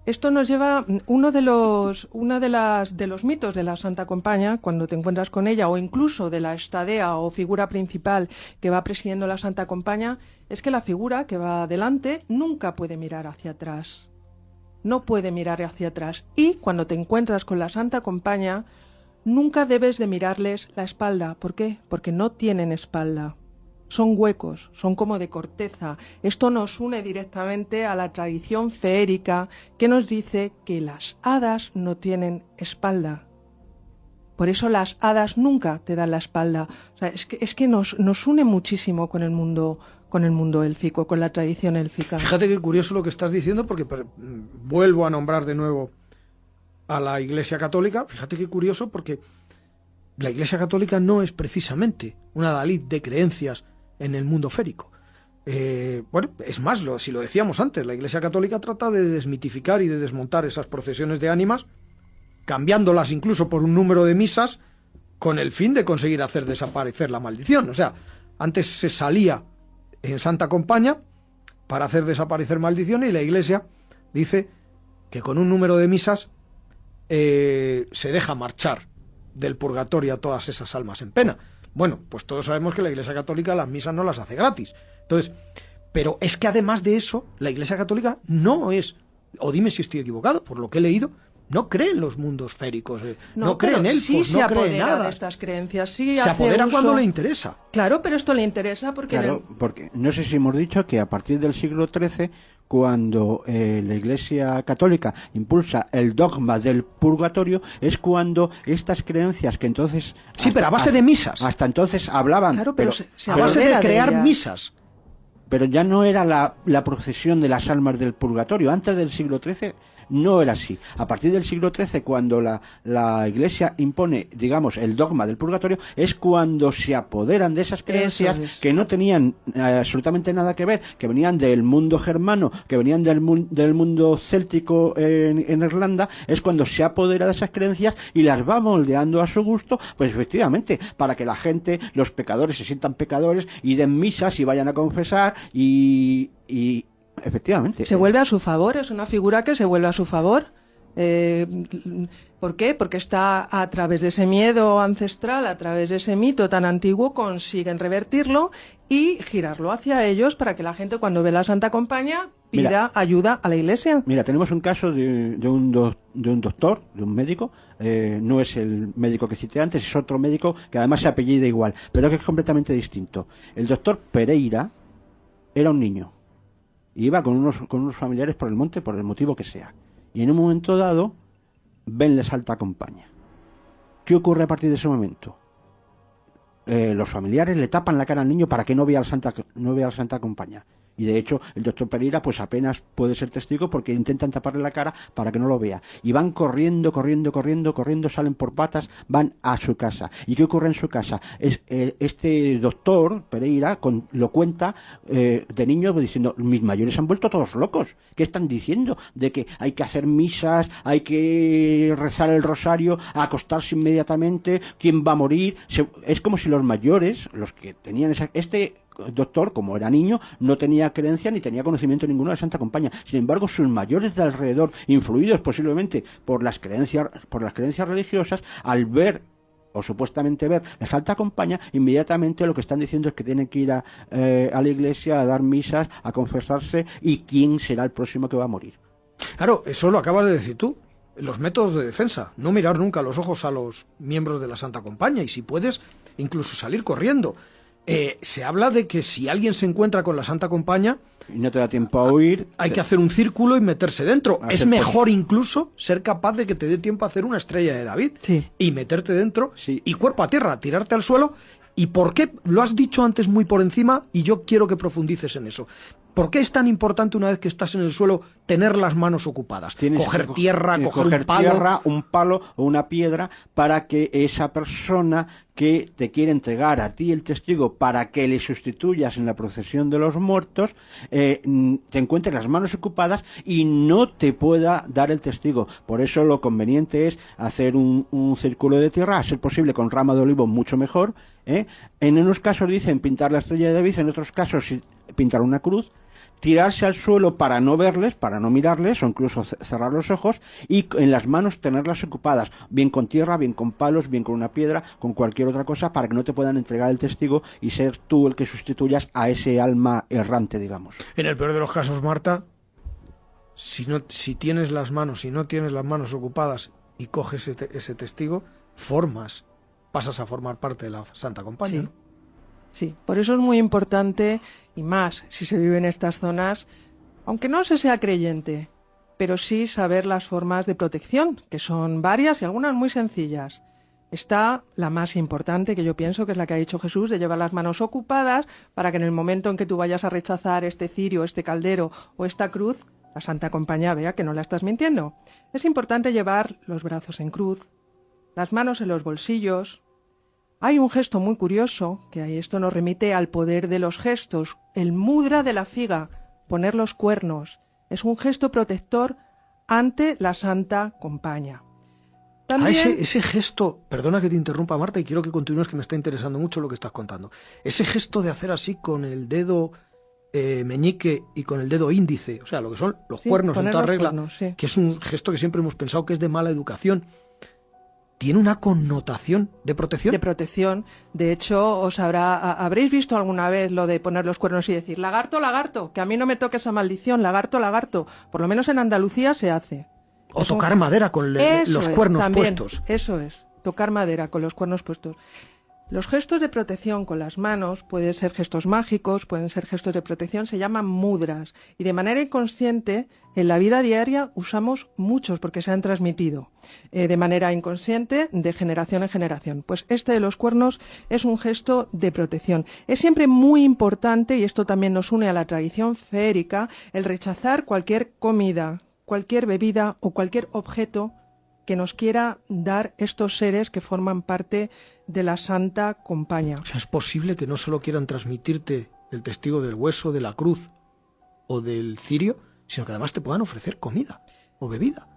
esto nos lleva uno de los mitos de la Santa Compaña, cuando te encuentras con ella, o incluso de la estadea o figura principal que va presidiendo la Santa Compaña, es que la figura que va adelante nunca puede mirar hacia atrás. No puede mirar hacia atrás. Y cuando te encuentras con la Santa Compaña, nunca debes de mirarles la espalda. ¿Por qué? Porque no tienen espalda. Son huecos, son como de corteza. Esto nos une directamente a la tradición feérica que nos dice que las hadas no tienen espalda. Por eso las hadas nunca te dan la espalda. O sea, es que nos une muchísimo con el mundo con el mundo élfico, con la tradición élfica. Fíjate qué curioso lo que estás diciendo, porque vuelvo a nombrar de nuevo a la Iglesia Católica. Fíjate qué curioso, porque la Iglesia Católica no es precisamente una Dalit de creencias en el mundo férico. Bueno, es más, si lo decíamos antes, la Iglesia Católica trata de desmitificar y de desmontar esas procesiones de ánimas, cambiándolas incluso por un número de misas, con el fin de conseguir hacer desaparecer la maldición. O sea, antes se salía en Santa Compaña para hacer desaparecer maldiciones, y la Iglesia dice que con un número de misas se deja marchar del purgatorio a todas esas almas en pena. Bueno, pues todos sabemos que la Iglesia Católica las misas no las hace gratis. Entonces, pero es que además de eso, la Iglesia Católica no es, o dime si estoy equivocado, por lo que he leído, no cree en los mundos féricos, no cree en elfos, sí no cree en apodera nada. de estas creencias, sí se hace apodera uso... cuando le interesa. Claro, pero esto le interesa porque... Claro, porque no sé si hemos dicho que a partir del siglo XIII, cuando la Iglesia Católica impulsa el dogma del purgatorio, es cuando estas creencias que entonces... Sí, pero a base de misas. Hasta entonces hablaban... Claro, pero a base de crear ellas. misas. Pero ya no era la procesión de las almas del purgatorio. Antes del siglo XIII no era así. A partir del siglo XIII, cuando la Iglesia impone, digamos, el dogma del purgatorio, es cuando se apoderan de esas creencias que no tenían absolutamente nada que ver, que venían del mundo germano, que venían del mundo céltico en Irlanda. Es cuando se apodera de esas creencias y las va moldeando a su gusto, pues efectivamente, para que la gente, los pecadores, se sientan pecadores y den misas y vayan a confesar y efectivamente. Se vuelve a su favor, es una figura que se vuelve a su favor. ¿Por qué? Porque está a través de ese miedo ancestral, a través de ese mito tan antiguo, consiguen revertirlo y girarlo hacia ellos para que la gente, cuando ve la Santa Compaña, pida ayuda a la Iglesia. Mira, tenemos un caso de un doctor, de un médico. No es el médico que cité antes, es otro médico que además se apellida igual, pero que es completamente distinto. El doctor Pereira era un niño. Iba con unos familiares por el monte, por el motivo que sea. Y en un momento dado, ven la Santa Compaña. ¿Qué ocurre a partir de ese momento? Los familiares le tapan la cara al niño para que no vea la Santa Compaña. Y de hecho, el doctor Pereira pues apenas puede ser testigo porque intentan taparle la cara para que no lo vea. Y van corriendo, salen por patas, van a su casa. ¿Y qué ocurre en su casa? Este doctor Pereira lo cuenta de niño diciendo: mis mayores han vuelto todos locos. ¿Qué están diciendo? De que hay que hacer misas, hay que rezar el rosario, acostarse inmediatamente, quién va a morir. Es como si los mayores, los que tenían este doctor, como era niño, no tenía creencia ni tenía conocimiento ninguno de la Santa Compaña. Sin embargo, sus mayores de alrededor, influidos posiblemente por las creencias religiosas, al ver o supuestamente ver la Santa Compaña, inmediatamente lo que están diciendo es que tienen que ir a la iglesia a dar misas, a confesarse, y quién será el próximo que va a morir. Claro, eso lo acabas de decir tú. Los métodos de defensa, no mirar nunca a los ojos a los miembros de la Santa Compaña, y si puedes, incluso salir corriendo. Se habla de que si alguien se encuentra con la Santa Compaña y no te da tiempo a huir, hay que hacer un círculo y meterse dentro. Es mejor incluso ser capaz de que te dé tiempo a hacer una estrella de David, sí, y meterte dentro, sí, y cuerpo a tierra, tirarte al suelo. ¿Y por qué? Lo has dicho antes muy por encima y yo quiero que profundices en eso. ¿Por qué es tan importante, una vez que estás en el suelo, tener las manos ocupadas? Coger tierra, coger un palo o una piedra, para que esa persona que te quiere entregar a ti el testigo para que le sustituyas en la procesión de los muertos, te encuentre las manos ocupadas y no te pueda dar el testigo. Por eso lo conveniente es hacer un círculo de tierra, a ser posible con rama de olivo, mucho mejor. En unos casos dicen pintar la estrella de David, en otros casos pintar una cruz, tirarse al suelo para no verles, para no mirarles, o incluso cerrar los ojos, y en las manos tenerlas ocupadas, bien con tierra, bien con palos, bien con una piedra, con cualquier otra cosa, para que no te puedan entregar el testigo y ser tú el que sustituyas a ese alma errante, digamos. En el peor de los casos, Marta, si tienes las manos, si no tienes las manos ocupadas y coges ese testigo, pasas a formar parte de la Santa Compañía, sí. ¿no? Sí, por eso es muy importante, y más si se vive en estas zonas, aunque no se sea creyente, pero sí saber las formas de protección, que son varias y algunas muy sencillas. Está la más importante, que yo pienso que es la que ha dicho Jesús, de llevar las manos ocupadas para que en el momento en que tú vayas a rechazar este cirio, este caldero o esta cruz, la Santa Compañía vea que no la estás mintiendo. Es importante llevar los brazos en cruz, las manos en los bolsillos. Hay un gesto muy curioso, que ahí esto nos remite al poder de los gestos, el mudra de la figa, poner los cuernos. Es un gesto protector ante la Santa Compañía. También... ese gesto, perdona que te interrumpa, Marta, y quiero que continúes, que me está interesando mucho lo que estás contando. Ese gesto de hacer así con el dedo meñique y con el dedo índice, o sea, lo que son los cuernos en toda regla, cuernos, sí. Que es un gesto que siempre hemos pensado que es de mala educación, tiene una connotación de protección. De protección. De hecho, habréis visto alguna vez lo de poner los cuernos y decir, lagarto, lagarto, que a mí no me toque esa maldición, lagarto, lagarto. Por lo menos en Andalucía se hace. O tocar madera con los cuernos también, puestos. Eso es, tocar madera con los cuernos puestos. Los gestos de protección con las manos pueden ser gestos mágicos, pueden ser gestos de protección, se llaman mudras. Y de manera inconsciente, en la vida diaria usamos muchos porque se han transmitido de manera inconsciente de generación en generación. Pues este de los cuernos es un gesto de protección. Es siempre muy importante, y esto también nos une a la tradición feérica, el rechazar cualquier comida, cualquier bebida o cualquier objeto que nos quiera dar estos seres que forman parte de la Santa Compañía. O sea, es posible que no solo quieran transmitirte el testigo del hueso, de la cruz o del cirio, sino que además te puedan ofrecer comida o bebida.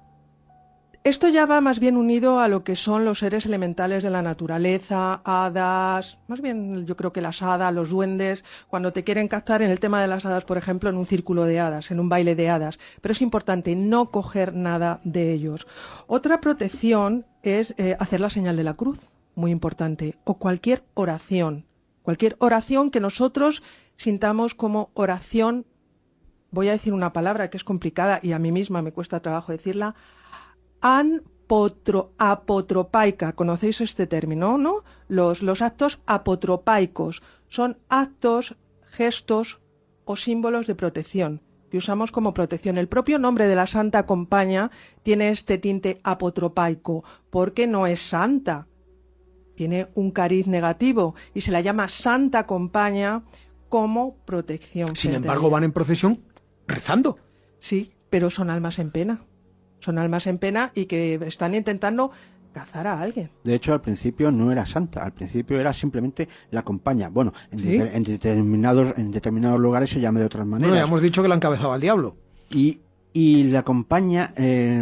Esto ya va más bien unido a lo que son los seres elementales de la naturaleza, hadas, más bien yo creo que las hadas, los duendes, cuando te quieren captar en el tema de las hadas, por ejemplo, en un círculo de hadas, en un baile de hadas. Pero es importante no coger nada de ellos. Otra protección es hacer la señal de la cruz, muy importante, o cualquier oración que nosotros sintamos como oración. Voy a decir una palabra que es complicada y a mí misma me cuesta trabajo decirla. Apotropaica, conocéis este término, ¿no? Los actos apotropaicos son actos, gestos o símbolos de protección que usamos como protección. El propio nombre de la Santa Compañía tiene este tinte apotropaico porque no es santa, tiene un cariz negativo y se la llama Santa Compañía como protección. Sin embargo, van en procesión rezando. Sí, pero son almas en pena. Son almas en pena y que están intentando cazar a alguien. De hecho, al principio no era santa, al principio era simplemente la compañía. Bueno, en determinados lugares se llama de otras maneras. Bueno, ya hemos dicho que la encabezaba el diablo. Y la compañía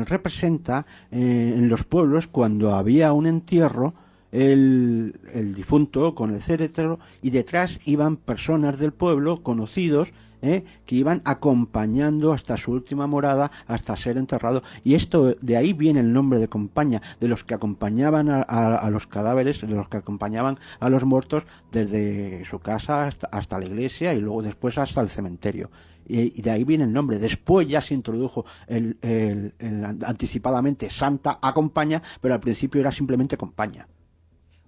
representa en los pueblos, cuando había un entierro, el difunto con el féretro, y detrás iban personas del pueblo, conocidos, que iban acompañando hasta su última morada, hasta ser enterrado. Y esto, de ahí viene el nombre de compañía, de los que acompañaban a los cadáveres, de los que acompañaban a los muertos desde su casa hasta la iglesia y luego después hasta el cementerio. Y de ahí viene el nombre. Después ya se introdujo el anticipadamente Santa Acompaña, pero al principio era simplemente compañía.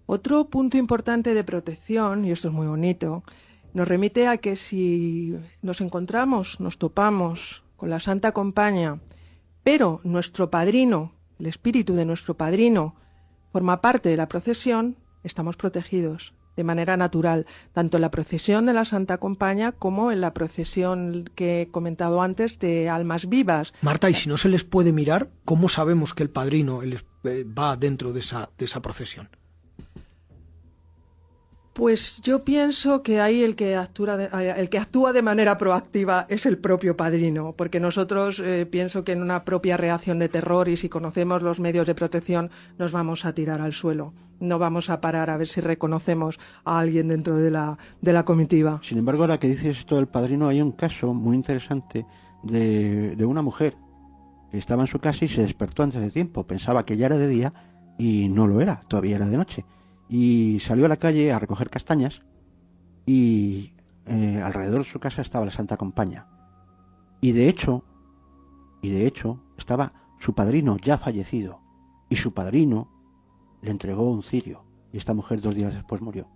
Otro punto importante de protección, y esto es muy bonito, nos remite a que si nos encontramos, nos topamos con la Santa Compañía, pero nuestro padrino, el espíritu de nuestro padrino, forma parte de la procesión, estamos protegidos de manera natural, tanto en la procesión de la Santa Compañía como en la procesión que he comentado antes de almas vivas. Marta, y si no se les puede mirar, ¿cómo sabemos que el padrino va dentro de esa procesión? Pues yo pienso que ahí el que actúa de manera proactiva es el propio padrino, porque nosotros pienso que en una propia reacción de terror, y si conocemos los medios de protección, nos vamos a tirar al suelo. No vamos a parar a ver si reconocemos a alguien dentro de la comitiva. Sin embargo, ahora que dices esto del padrino, hay un caso muy interesante de una mujer que estaba en su casa y se despertó antes de tiempo. Pensaba que ya era de día y no lo era, todavía era de noche. Y salió a la calle a recoger castañas y alrededor de su casa estaba la Santa Compañía. Y de hecho estaba su padrino ya fallecido, y su padrino le entregó un cirio, y esta mujer 2 días después murió.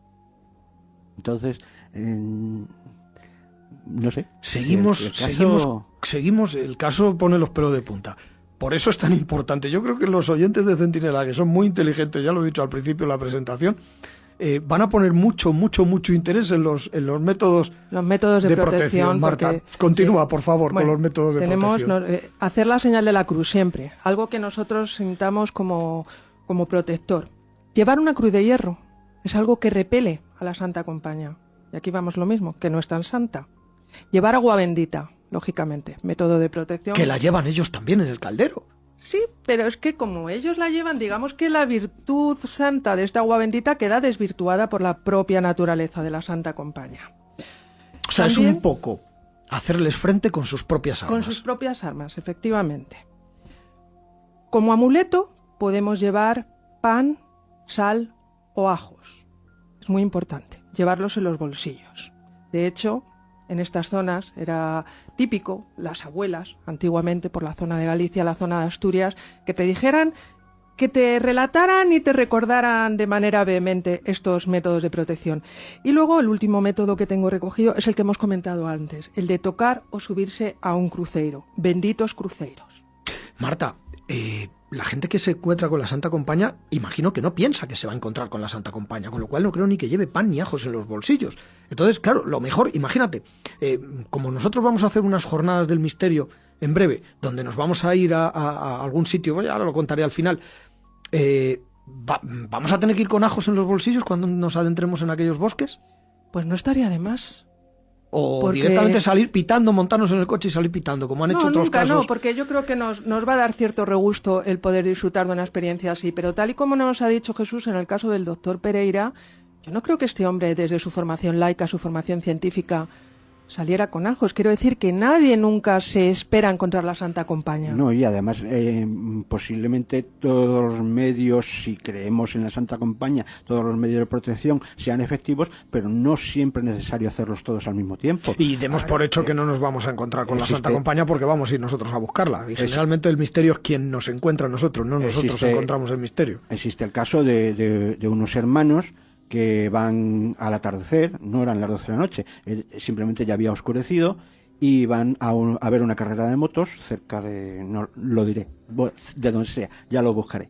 Entonces, no sé. Seguimos, el caso pone los pelos de punta. Por eso es tan importante. Yo creo que los oyentes de Centinela, que son muy inteligentes, ya lo he dicho al principio de la presentación, van a poner mucho interés en los métodos, de protección. Marta, porque, continúa, por favor, con los métodos de tenemos protección. Hacer la señal de la cruz siempre, algo que nosotros sintamos como protector. Llevar una cruz de hierro es algo que repele a la Santa Compañía. Y aquí vamos lo mismo, que no es tan santa. Llevar agua bendita, lógicamente, método de protección. Que la llevan ellos también en el caldero. Sí, pero es que como ellos la llevan, digamos que la virtud santa de esta agua bendita queda desvirtuada por la propia naturaleza de la Santa Compañía. O sea, También, es un poco hacerles frente con sus propias armas. con sus propias armas, efectivamente. Como amuleto podemos llevar pan, sal o ajos. Es muy importante llevarlos en los bolsillos. De hecho, en estas zonas era típico, las abuelas, antiguamente por la zona de Galicia, la zona de Asturias, que te dijeran, que te relataran y te recordaran de manera vehemente estos métodos de protección. Y luego el último método que tengo recogido es el que hemos comentado antes, el de tocar o subirse a un cruceiro. Benditos cruceiros. Marta, la gente que se encuentra con la Santa Compañía, imagino que no piensa que se va a encontrar con la Santa Compañía, con lo cual no creo ni que lleve pan ni ajos en los bolsillos. Entonces, claro, lo mejor, imagínate, como nosotros vamos a hacer unas jornadas del misterio en breve, donde nos vamos a ir a algún sitio, ya ahora lo contaré al final, ¿vamos a tener que ir con ajos en los bolsillos cuando nos adentremos en aquellos bosques? Pues no estaría de más. O Porque... directamente salir pitando, montarnos en el coche y salir pitando, como han hecho otros nunca, casos. No, porque yo creo que nos va a dar cierto regusto el poder disfrutar de una experiencia así. Pero tal y como nos ha dicho Jesús en el caso del doctor Pereira, yo no creo que este hombre, desde su formación laica, su formación científica, saliera con ajos. Quiero decir que nadie nunca se espera encontrar la Santa Compañía. No, y además posiblemente todos los medios, si creemos en la Santa Compañía, todos los medios de protección sean efectivos, pero no siempre es necesario hacerlos todos al mismo tiempo. Y demos por hecho que no nos vamos a encontrar con la Santa Compañía porque vamos a ir nosotros a buscarla. Y generalmente el misterio es quien nos encuentra a nosotros, no nosotros encontramos el misterio. Existe el caso de unos hermanos que van al atardecer, no eran las 12 de la noche, simplemente ya había oscurecido, y van a ver una carrera de motos cerca de, no lo diré, de donde sea, ya lo buscaré.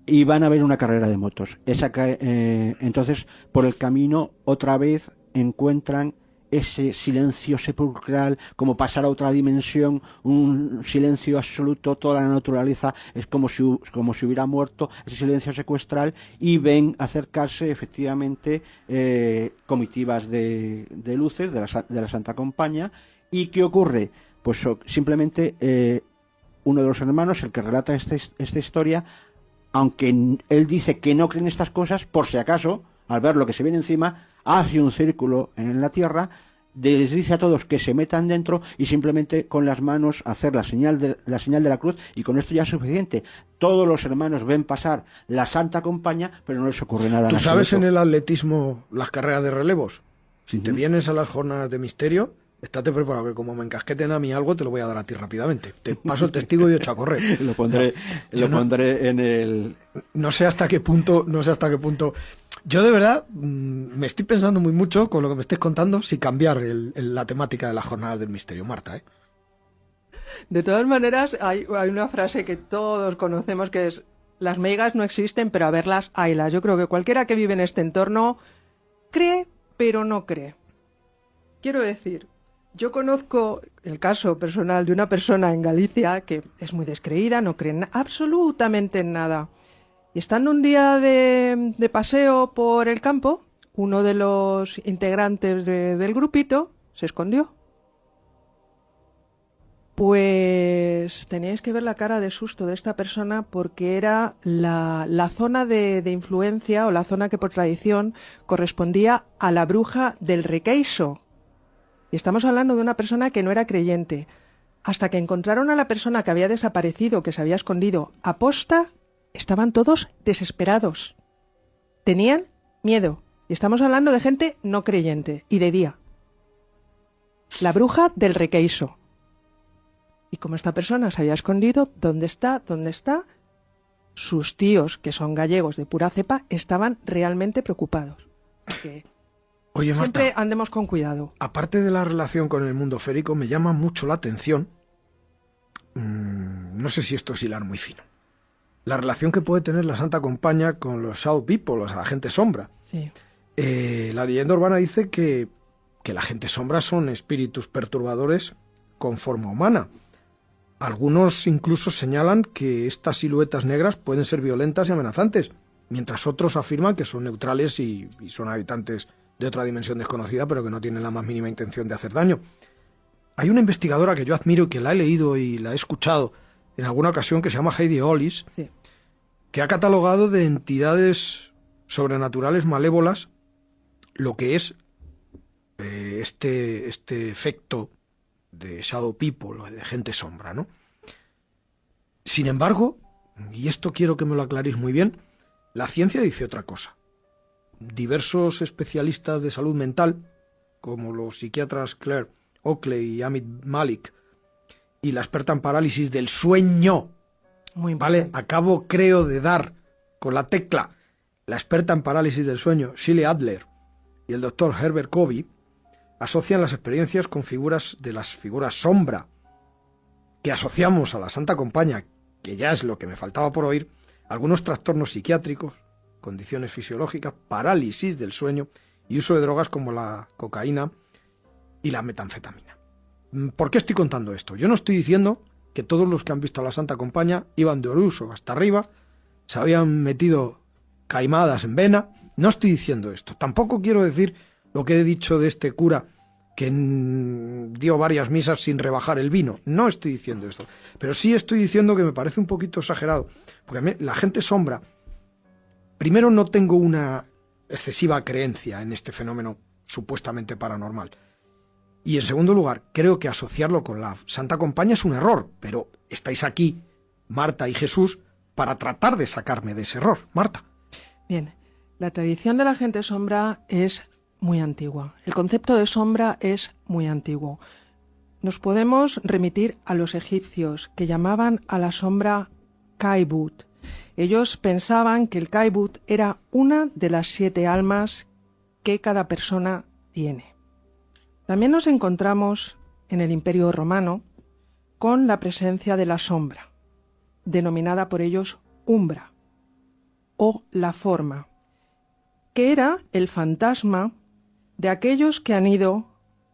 Y van a ver una carrera de motos. Entonces, por el camino, otra vez encuentran ese silencio sepulcral, como pasar a otra dimensión, un silencio absoluto, toda la naturaleza es como si hubiera muerto, ese silencio secuestral, y ven acercarse efectivamente comitivas de luces de la Santa Compañía. ¿Y qué ocurre? Pues simplemente uno de los hermanos, el que relata esta historia, aunque él dice que no cree en estas cosas, por si acaso, al ver lo que se viene encima, hace un círculo en la tierra, les dice a todos que se metan dentro y simplemente con las manos hacer la señal de la cruz, y con esto ya es suficiente. Todos los hermanos ven pasar la Santa Compañía, pero no les ocurre nada. ¿Tú sabes en el atletismo las carreras de relevos? Si te vienes a las jornadas de misterio, estate preparado, que como me encasqueten a mí algo, te lo voy a dar a ti rápidamente. Te paso el testigo y echo a correr. Lo pondré en el... No sé hasta qué punto... Yo de verdad me estoy pensando muy mucho con lo que me estés contando, si cambiar la temática de las jornadas del misterio, Marta, De todas maneras, hay una frase que todos conocemos que es: las meigas no existen, pero a verlas, haylas. Yo creo que cualquiera que vive en este entorno cree, pero no cree. Quiero decir, yo conozco el caso personal de una persona en Galicia que es muy descreída, no cree absolutamente en nada. Y estando un día de paseo por el campo, uno de los integrantes del grupito se escondió. Pues teníais que ver la cara de susto de esta persona, porque era la zona de influencia, o la zona que por tradición correspondía a la bruja del Requeixo. Y estamos hablando de una persona que no era creyente. Hasta que encontraron a la persona que había desaparecido, que se había escondido aposta, estaban todos desesperados. Tenían miedo. Y estamos hablando de gente no creyente. Y de día. La bruja del Requeixo. Y como esta persona se había escondido, ¿dónde está? Sus tíos, que son gallegos de pura cepa, estaban realmente preocupados. Porque oye, Marta, siempre andemos con cuidado. Aparte de la relación con el mundo férico, me llama mucho la atención. No no sé si esto es hilar muy fino. La relación que puede tener la Santa Compañía con los Shadow People, los agentes sombra. Sí. La leyenda urbana dice que la gente sombra son espíritus perturbadores con forma humana. Algunos incluso señalan que estas siluetas negras pueden ser violentas y amenazantes, mientras otros afirman que son neutrales y son habitantes de otra dimensión desconocida, pero que no tienen la más mínima intención de hacer daño. Hay una investigadora que yo admiro y que la he leído y la he escuchado en alguna ocasión, que se llama Heidi Hollis, Sí. que ha catalogado de entidades sobrenaturales malévolas lo que es este efecto de Shadow People, de gente sombra, ¿no? Sin embargo, y esto quiero que me lo aclaréis muy bien, la ciencia dice otra cosa. Diversos especialistas de salud mental, como los psiquiatras Claire Oakley y Amit Malik, y la experta en parálisis del sueño, Muy ¿vale? importante. Acabo, creo, de dar con la tecla. La experta en parálisis del sueño, Shelley Adler, y el doctor Herbert Covey, asocian las experiencias con figuras de las figuras sombra, que asociamos a la Santa Compañía, que ya es lo que me faltaba por oír, algunos trastornos psiquiátricos, condiciones fisiológicas, parálisis del sueño y uso de drogas como la cocaína y la metanfetamina. ¿Por qué estoy contando esto? Yo no estoy diciendo que todos los que han visto a la Santa Compañía iban de oruso hasta arriba, se habían metido caimadas en vena. No estoy diciendo esto. Tampoco quiero decir lo que he dicho de este cura que dio varias misas sin rebajar el vino. No estoy diciendo esto. Pero sí estoy diciendo que me parece un poquito exagerado. Porque a mí, la gente sombra, primero, no tengo una excesiva creencia en este fenómeno supuestamente paranormal. Y en segundo lugar, creo que asociarlo con la Santa Compañía es un error. Pero estáis aquí, Marta y Jesús, para tratar de sacarme de ese error. Marta. Bien, la tradición de la gente sombra es muy antigua. El concepto de sombra es muy antiguo. Nos podemos remitir a los egipcios, que llamaban a la sombra Kaibut. Ellos pensaban que el Kaibut era una de las 7 almas que cada persona tiene. También nos encontramos en el Imperio Romano con la presencia de la sombra, denominada por ellos umbra, o la forma, que era el fantasma de aquellos que han ido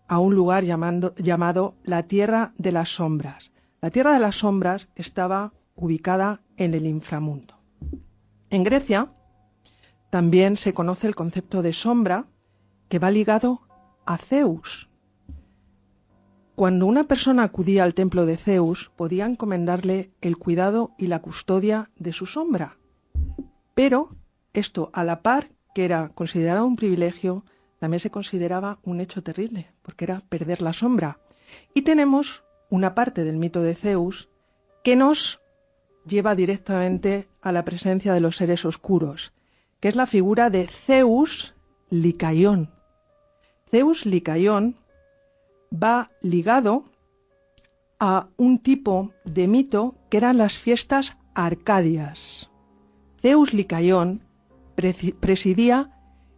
a un lugar llamado la Tierra de las Sombras. La Tierra de las Sombras estaba ubicada en el inframundo. En Grecia también se conoce el concepto de sombra, que va ligado a Zeus. Cuando una persona acudía al templo de Zeus, podía encomendarle el cuidado y la custodia de su sombra. Pero esto, a la par que era considerado un privilegio, también se consideraba un hecho terrible, porque era perder la sombra. Y tenemos una parte del mito de Zeus que nos lleva directamente a la presencia de los seres oscuros, que es la figura de Zeus Licaión. Zeus Licaión va ligado a un tipo de mito que eran las fiestas arcadias. Zeus Licaión presidía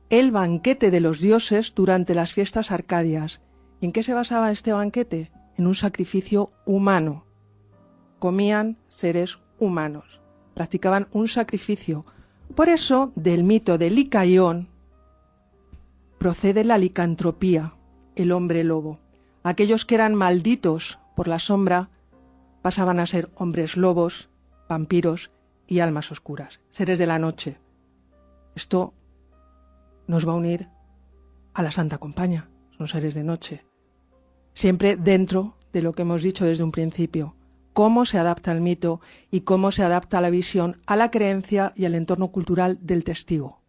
el banquete de los dioses durante las fiestas arcadias. ¿Y en qué se basaba este banquete? En un sacrificio humano. Comían seres humanos, practicaban un sacrificio. Por eso, del mito de Licaión procede la licantropía, el hombre lobo. Aquellos que eran malditos por la sombra pasaban a ser hombres lobos, vampiros y almas oscuras, seres de la noche. Esto nos va a unir a la Santa Compañía, son seres de noche. Siempre dentro de lo que hemos dicho desde un principio, cómo se adapta el mito y cómo se adapta la visión a la creencia y al entorno cultural del testigo.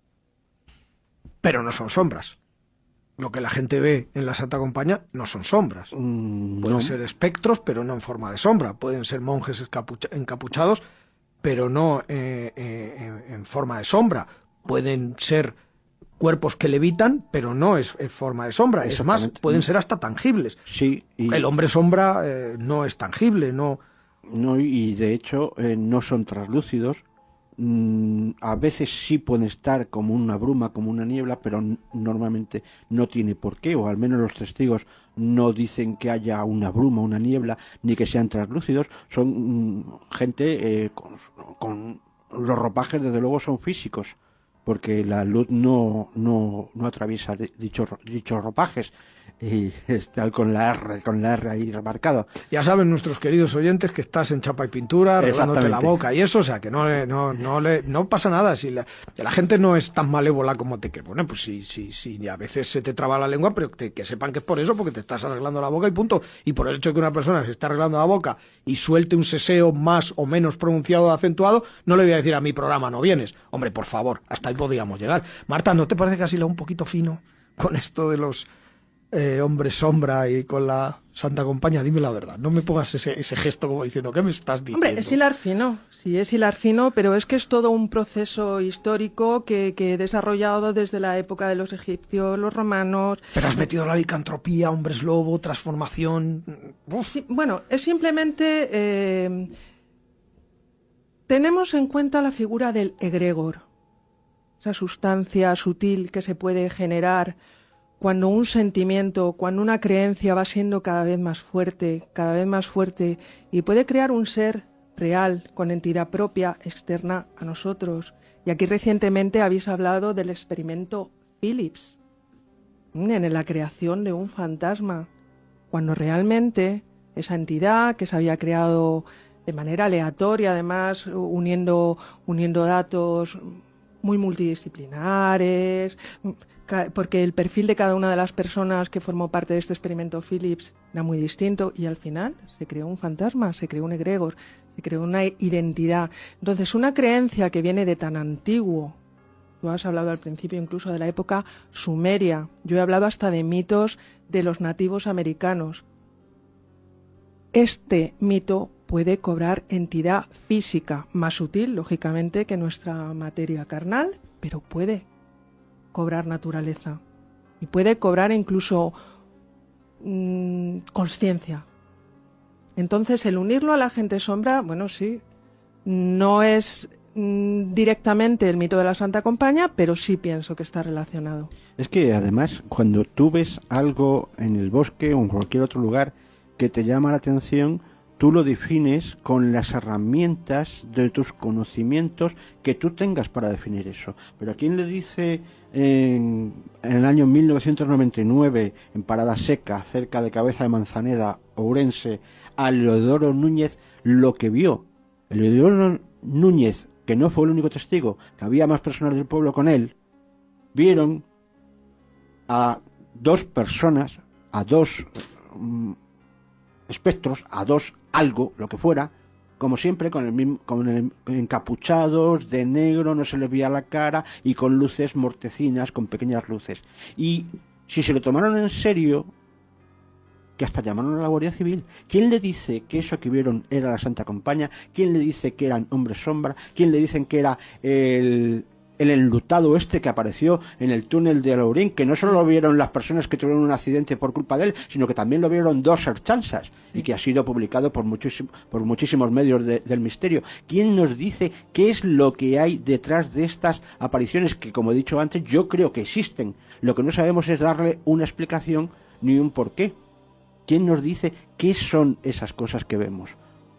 Pero no son sombras. Lo que la gente ve en la Santa Compañía no son sombras. Pueden ser espectros, pero no en forma de sombra. Pueden ser monjes encapuchados, pero no en forma de sombra. Pueden ser cuerpos que levitan, pero no es en forma de sombra. Es más, pueden ser hasta tangibles. Sí, y el hombre sombra no es tangible, no. no, y de hecho no son translúcidos, a veces sí pueden estar como una bruma, como una niebla, pero normalmente no tiene por qué, o al menos los testigos no dicen que haya una bruma, una niebla, ni que sean translúcidos. Son gente con los ropajes, desde luego, son físicos, porque la luz no atraviesa dichos ropajes, y está con la R ahí remarcado. Ya saben nuestros queridos oyentes que estás en chapa y pintura, arreglándote la boca y eso, o sea, que no pasa nada. Si la gente no es tan malévola como te crees. Bueno, pues sí, a veces se te traba la lengua, pero que sepan que es por eso, porque te estás arreglando la boca y punto. Y por el hecho de que una persona se está arreglando la boca y suelte un seseo más o menos pronunciado o acentuado, no le voy a decir a mi programa no vienes. Hombre, por favor, hasta ahí podíamos llegar. Marta, ¿no te parece que has hilado un poquito fino con esto de los hombre sombra y con la Santa Compañía? Dime la verdad, no me pongas ese gesto como diciendo, ¿qué me estás diciendo? Hombre, es hilar fino, sí, es hilar fino, pero es que es todo un proceso histórico que he desarrollado desde la época de los egipcios, los romanos. Pero has metido la licantropía, hombres lobo, transformación. Sí, bueno, es simplemente tenemos en cuenta la figura del egregor, esa sustancia sutil que se puede generar cuando un sentimiento, cuando una creencia va siendo cada vez más fuerte, y puede crear un ser real, con entidad propia, externa a nosotros. Y aquí recientemente habéis hablado del experimento Phillips, en la creación de un fantasma, cuando realmente esa entidad que se había creado de manera aleatoria, además uniendo datos muy multidisciplinares, porque el perfil de cada una de las personas que formó parte de este experimento Phillips era muy distinto, y al final se creó un fantasma, se creó un egregor, se creó una identidad. Entonces, una creencia que viene de tan antiguo, tú has hablado al principio incluso de la época sumeria, yo he hablado hasta de mitos de los nativos americanos. Este mito puede cobrar entidad física, más sutil, lógicamente, que nuestra materia carnal, pero puede cobrar naturaleza y puede cobrar incluso consciencia. Entonces, el unirlo a la gente sombra, bueno, sí, no es directamente el mito de la Santa Compañía, pero sí pienso que está relacionado. Es que además, cuando tú ves algo en el bosque o en cualquier otro lugar que te llama la atención, tú lo defines con las herramientas de tus conocimientos que tú tengas para definir eso. Pero ¿a quién le dice en el año 1999, en Parada Seca, cerca de Cabeza de Manzaneda, Ourense, a Leodoro Núñez lo que vio? Leodoro Núñez, que no fue el único testigo, que había más personas del pueblo con él, vieron a dos personas, a dos espectros, a dos algo, lo que fuera, como siempre, encapuchados de negro, no se les veía la cara, y con luces mortecinas, con pequeñas luces. Y si se lo tomaron en serio, que hasta llamaron a la Guardia Civil. ¿Quién le dice que eso que vieron era la Santa Compañía? ¿Quién le dice que eran hombres sombra? ¿Quién le dicen que era el enlutado este que apareció en el túnel de Alaurín, que no solo lo vieron las personas que tuvieron un accidente por culpa de él, sino que también lo vieron dos serchanzas, y que ha sido publicado por muchísimos medios del misterio? ¿Quién nos dice qué es lo que hay detrás de estas apariciones que, como he dicho antes, yo creo que existen? Lo que no sabemos es darle una explicación ni un porqué. ¿Quién nos dice qué son esas cosas que vemos?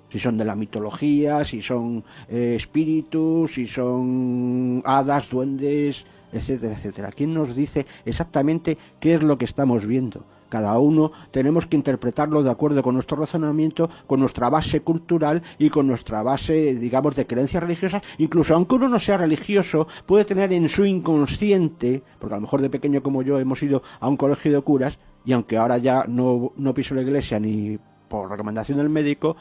Si son de la mitología, si son espíritus, si son hadas, duendes, etcétera, etcétera. ¿Quién nos dice exactamente qué es lo que estamos viendo? Cada uno tenemos que interpretarlo de acuerdo con nuestro razonamiento, con nuestra base cultural y con nuestra base, digamos, de creencias religiosas. Incluso aunque uno no sea religioso, puede tener en su inconsciente, porque a lo mejor de pequeño como yo hemos ido a un colegio de curas, y aunque ahora ya no piso la iglesia ni por recomendación del médico,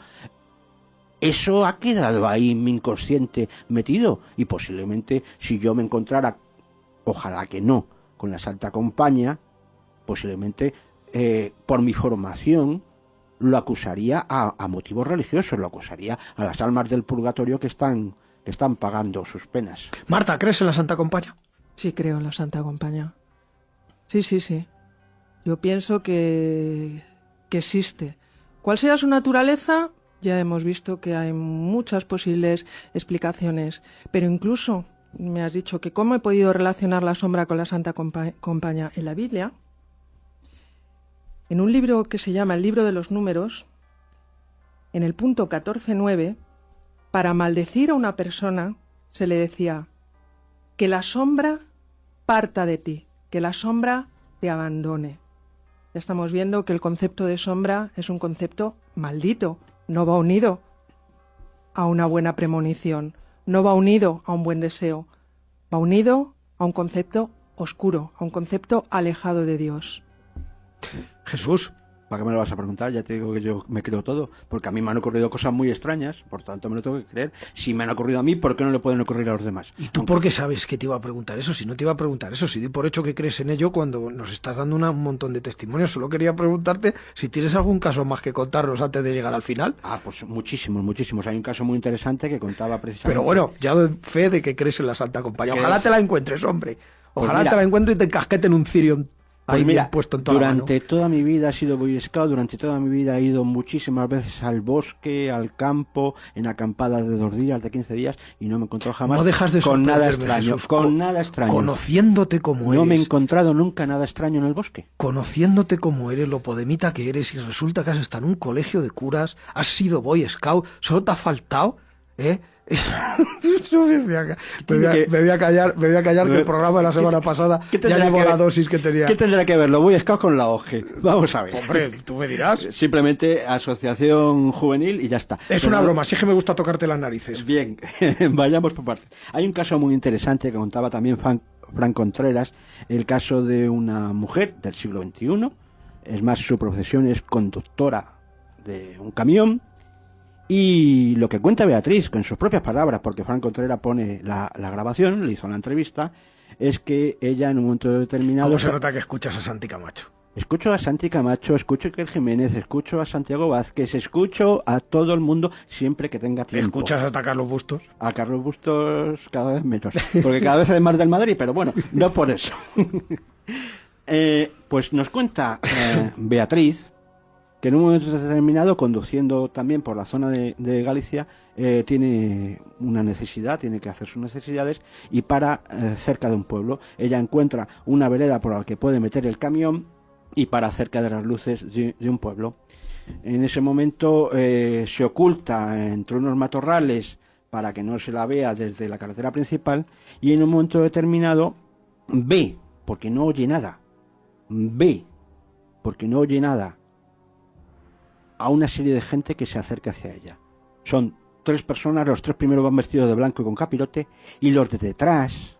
eso ha quedado ahí en mi inconsciente metido, y posiblemente si yo me encontrara, ojalá que no, con la Santa Compañía, posiblemente por mi formación lo acusaría a motivos religiosos, lo acusaría a las almas del purgatorio que están pagando sus penas. Marta, ¿crees en la Santa Compañía? Sí, creo en la Santa Compañía. Sí. Yo pienso que existe. ¿Cuál sea su naturaleza? ya hemos visto que hay muchas posibles explicaciones, pero incluso me has dicho que cómo he podido relacionar la sombra con la Santa Compañía. En la Biblia, en un libro que se llama el Libro de los Números, en el punto 14.9, para maldecir a una persona se le decía que la sombra parta de ti, que la sombra te abandone. Ya estamos viendo que el concepto de sombra es un concepto maldito, no va unido a una buena premonición, no va unido a un buen deseo, va unido a un concepto oscuro, a un concepto alejado de Dios. Jesús, ¿para qué me lo vas a preguntar? Ya te digo que yo me creo todo, porque a mí me han ocurrido cosas muy extrañas, por tanto me lo tengo que creer. Si me han ocurrido a mí, ¿por qué no le pueden ocurrir a los demás? ¿y tú por qué sabes que te iba a preguntar eso? Si no te iba a preguntar eso, si di por hecho que crees en ello cuando nos estás dando un montón de testimonios. Solo quería preguntarte si tienes algún caso más que contarnos antes de llegar al final. Ah, pues muchísimos, muchísimos. Hay un caso muy interesante que contaba precisamente... Pero bueno, ya doy fe de que crees en la Santa Compañía. Ojalá te la encuentres, hombre. Ojalá mira, te la encuentres y te encasquete en un cirio pues ahí mira, bien puesto en toda la mano. durante toda mi vida he sido Boy Scout, durante toda mi vida he ido muchísimas veces al bosque, al campo, en acampadas de 2 días, de 15 días, y no me he encontrado jamás No dejas de con nada sorprenderme, extraño. Jesús. Con nada extraño. Conociéndote como No me he eres. encontrado nunca nada extraño en el bosque. Conociéndote como eres, lo podemita que eres, y resulta que has estado en un colegio de curas, has sido Boy Scout, solo te ha faltado, ¿eh? Me voy a callar que el programa de la semana pasada ya llevó la dosis que tenía. ¿Qué tendrá que ver los Boy Scouts con la OGE? Vamos a ver. Hombre, tú me dirás. Simplemente asociación juvenil y ya está. Es una broma, sí es que me gusta tocarte las narices. Bien, vayamos por partes. Hay un caso muy interesante que contaba también Fran Contreras, el caso de una mujer del siglo XXI. Es más, su profesión es conductora de un camión. Y lo que cuenta Beatriz, con sus propias palabras, porque Fran Contreras pone la grabación, le hizo la entrevista, es que ella en un momento determinado... ¿Cómo se nota que escuchas a Santi Camacho? Escucho a Santi Camacho, escucho a Iker Jiménez, escucho a Santiago Vázquez, escucho a todo el mundo siempre que tenga tiempo. ¿Escuchas hasta a Carlos Bustos? A Carlos Bustos cada vez menos, porque cada vez es más del Madrid, pero bueno, no por eso. Pues nos cuenta Beatriz que en un momento determinado, conduciendo también por la zona de Galicia, tiene una necesidad, tiene que hacer sus necesidades y para cerca de un pueblo. Ella encuentra una vereda por la que puede meter el camión y para cerca de las luces de un pueblo. En ese momento se oculta entre unos matorrales para que no se la vea desde la carretera principal y en un momento determinado ve, porque no oye nada, a una serie de gente que se acerca hacia ella. Son 3 personas, los 3 primeros van vestidos de blanco y con capirote, y los de detrás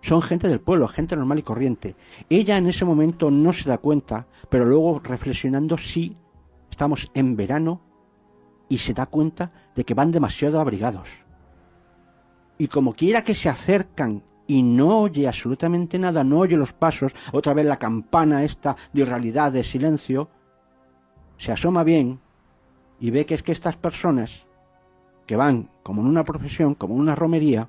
son gente del pueblo, gente normal y corriente. Ella en ese momento no se da cuenta, pero luego reflexionando sí, estamos en verano, y se da cuenta de que van demasiado abrigados. Y como quiera que se acercan y no oye absolutamente nada, no oye los pasos, otra vez la campana esta de irrealidad, de silencio, se asoma bien y ve que es que estas personas que van como en una procesión, como en una romería,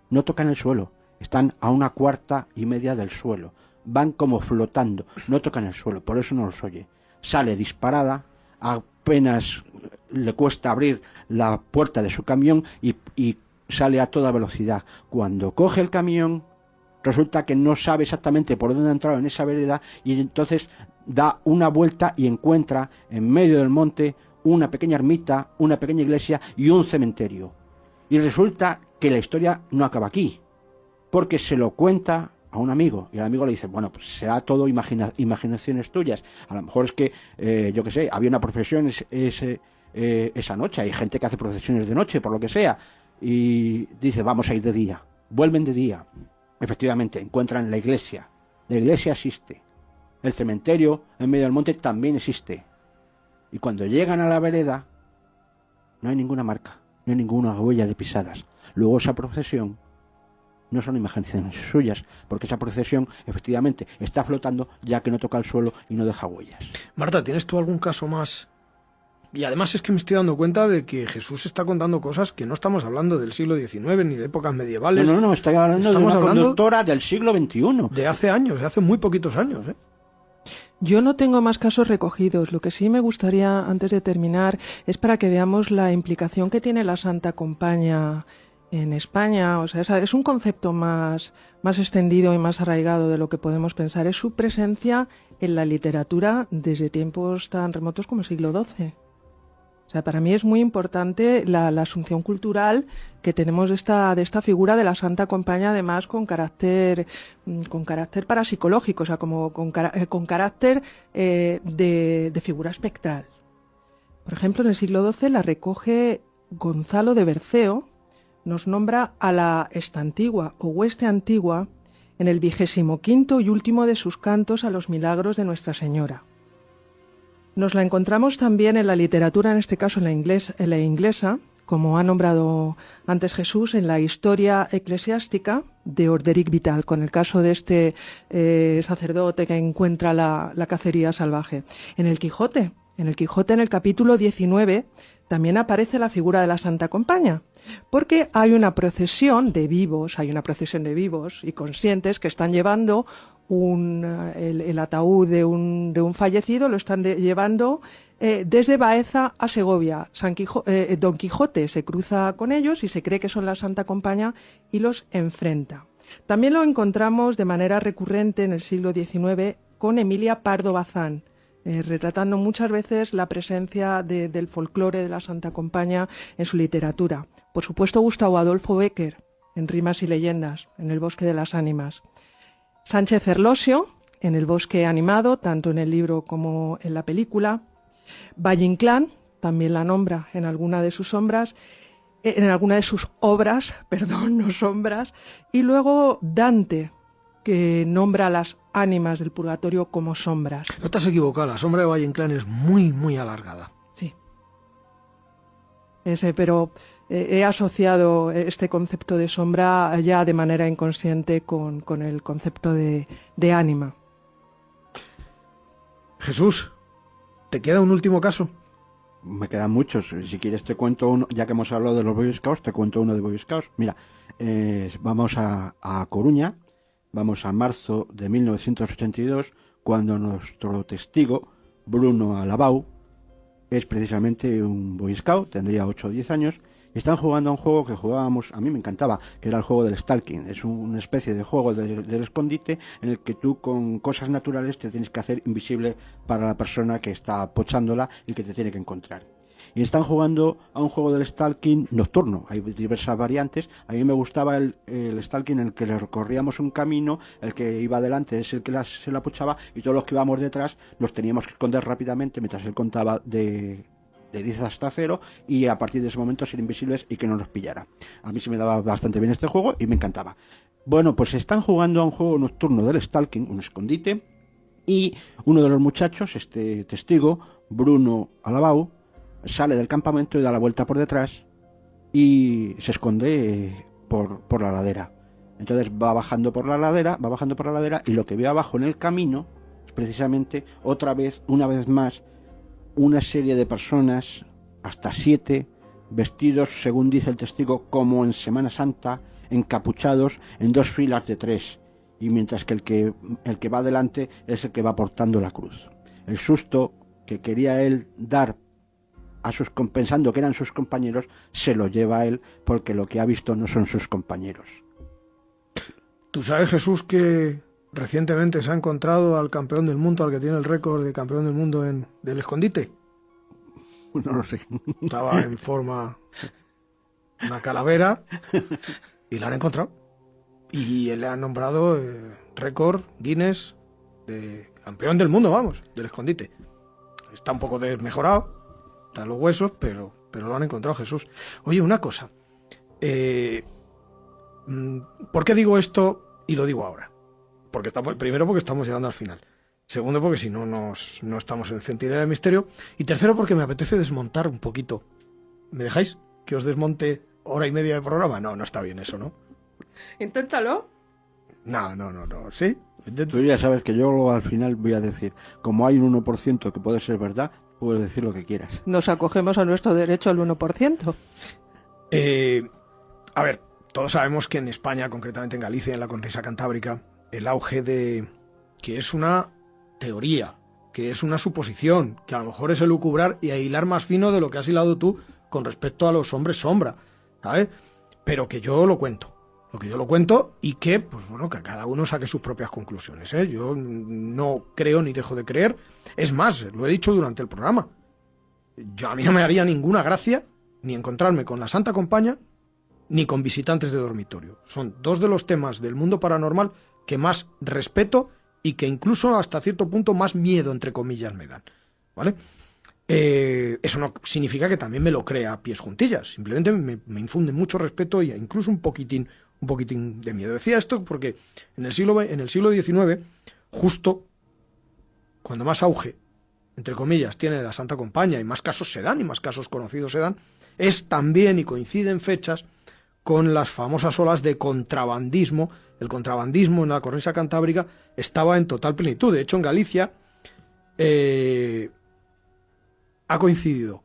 no tocan el suelo, están a 1/4 media del suelo, van como flotando, no tocan el suelo, por eso no los oye. Sale disparada, apenas le cuesta abrir la puerta de su camión y sale a toda velocidad. Cuando coge el camión, resulta que no sabe exactamente por dónde ha entrado en esa vereda y entonces da una vuelta y encuentra en medio del monte una pequeña ermita, una pequeña iglesia y un cementerio. Y resulta que la historia no acaba aquí, porque se lo cuenta a un amigo y el amigo le dice, bueno, pues será todo imaginaciones tuyas. A lo mejor es que, yo qué sé, había una procesión esa noche, hay gente que hace procesiones de noche, por lo que sea, y dice, vamos a ir de día. Vuelven de día. Efectivamente, encuentran la iglesia existe. El cementerio en medio del monte también existe. Y cuando llegan a la vereda, no hay ninguna marca, no hay ninguna huella de pisadas. Luego esa procesión no son imaginaciones suyas, porque esa procesión efectivamente está flotando ya que no toca el suelo y no deja huellas. Marta, ¿tienes tú algún caso más? Y además es que me estoy dando cuenta de que Jesús está contando cosas que no estamos hablando del siglo XIX ni de épocas medievales. No, estoy hablando de una conductora del siglo XXI. De hace años, de hace muy poquitos años, ¿eh? Yo no tengo más casos recogidos. Lo que sí me gustaría, antes de terminar, es para que veamos la implicación que tiene la Santa Compaña en España. O sea, es un concepto más extendido y más arraigado de lo que podemos pensar. Es su presencia en la literatura desde tiempos tan remotos como el siglo XII. O sea, para mí es muy importante la asunción cultural que tenemos de esta figura de la Santa Compaña, además con carácter parapsicológico, o sea, como con carácter de figura espectral. Por ejemplo, en el siglo XII la recoge Gonzalo de Berceo, nos nombra a la Estantigua o Hueste Antigua en el 25º y último de sus cantos a los milagros de Nuestra Señora. Nos la encontramos también en la literatura, en este caso en la inglesa, como ha nombrado antes Jesús, en la Historia Eclesiástica de Orderic Vital, con el caso de este sacerdote que encuentra la cacería salvaje. En el Quijote, en el capítulo 19, también aparece la figura de la Santa Compaña, porque hay una procesión de vivos y conscientes que están llevando el ataúd de un fallecido, lo están llevando desde Baeza a Segovia. Don Quijote se cruza con ellos y se cree que son la Santa Compaña y los enfrenta. También lo encontramos de manera recurrente en el siglo XIX con Emilia Pardo Bazán, retratando muchas veces la presencia del folclore de la Santa Compaña en su literatura. Por supuesto, Gustavo Adolfo Bécquer, en Rimas y Leyendas, en El Bosque de las Ánimas. Sánchez Erlosio, en El Bosque Animado, tanto en el libro como en la película. Valle Inclán también la nombra en alguna de sus obras, no sombras. Y luego Dante, que nombra a las ánimas del purgatorio como sombras. No te has equivocado, la sombra de Valle Inclán es muy, muy alargada. Sí. Pero he asociado este concepto de sombra ya de manera inconsciente con el concepto de ánima. Jesús, ¿te queda un último caso? Me quedan muchos. Si quieres te cuento uno, ya que hemos hablado de los Boy Scouts, te cuento uno de Boy Scouts. Mira, vamos a Coruña, vamos a marzo de 1982, cuando nuestro testigo, Bruno Alabau, es precisamente un Boy Scout, tendría 8 o 10 años, y están jugando a un juego que jugábamos, a mí me encantaba, que era el juego del stalking. Es una especie de juego del escondite en el que tú con cosas naturales te tienes que hacer invisible para la persona que está pochándola y que te tiene que encontrar. Y están jugando a un juego del stalking nocturno. Hay diversas variantes. A mí me gustaba el stalking en el que le recorríamos un camino, el que iba adelante es el que se la pochaba y todos los que íbamos detrás los teníamos que esconder rápidamente mientras él contaba de 10 hasta 0 y a partir de ese momento ser invisibles y que no nos pillara. A mí se me daba bastante bien este juego y me encantaba. Bueno, pues están jugando a un juego nocturno del stalking, un escondite, y uno de los muchachos, este testigo, Bruno Alabau, sale del campamento y da la vuelta por detrás y se esconde por la ladera. Entonces va bajando por la ladera y lo que ve abajo en el camino es precisamente una vez más, una serie de personas, hasta 7, vestidos, según dice el testigo, como en Semana Santa, encapuchados en 2 filas de 3, y mientras que el que va adelante es el que va portando la cruz. El susto que quería él dar pensando que eran sus compañeros, se lo lleva a él porque lo que ha visto no son sus compañeros. ¿Tú sabes, Jesús, que recientemente se ha encontrado al campeón del mundo, al que tiene el récord de campeón del mundo del escondite? No lo sé. Estaba en forma una calavera y la han encontrado. Y le han nombrado récord Guinness de campeón del mundo, del escondite. Está un poco desmejorado, están los huesos, pero lo han encontrado, Jesús. Oye, una cosa. ¿Por qué digo esto y lo digo ahora? Primero, porque estamos llegando al final. Segundo, porque si no, no estamos en el Centinela del Misterio. Y tercero, porque me apetece desmontar un poquito. ¿Me dejáis que os desmonte hora y media de programa? No está bien eso, ¿no? Inténtalo. No. ¿Sí? Tú ya sabes que yo al final voy a decir, como hay un 1% que puede ser verdad, puedes decir lo que quieras. Nos acogemos a nuestro derecho al 1%. A ver, todos sabemos que en España, concretamente en Galicia, en la cornisa cantábrica, el auge que es una teoría, que es una suposición, que a lo mejor es elucubrar y a hilar más fino de lo que has hilado tú con respecto a los hombres sombra, ¿sabes? Pero que yo lo cuento. Lo que yo lo cuento y que, pues bueno, que cada uno saque sus propias conclusiones, ¿eh? Yo no creo ni dejo de creer. Es más, lo he dicho durante el programa. A mí no me haría ninguna gracia ni encontrarme con la Santa Compaña ni con visitantes de dormitorio. Son dos de los temas del mundo paranormal que más respeto y que incluso hasta cierto punto más miedo, entre comillas, me dan, ¿vale? Eso no significa que también me lo crea a pies juntillas. Simplemente me infunde mucho respeto e incluso un poquitín de miedo. Decía esto porque en el siglo XIX, justo cuando más auge, entre comillas, tiene la Santa Compaña y más casos se dan y más casos conocidos se dan, es también y coinciden fechas con las famosas olas de contrabandismo. El contrabandismo en la cornisa cantábrica estaba en total plenitud. De hecho, en Galicia ha coincidido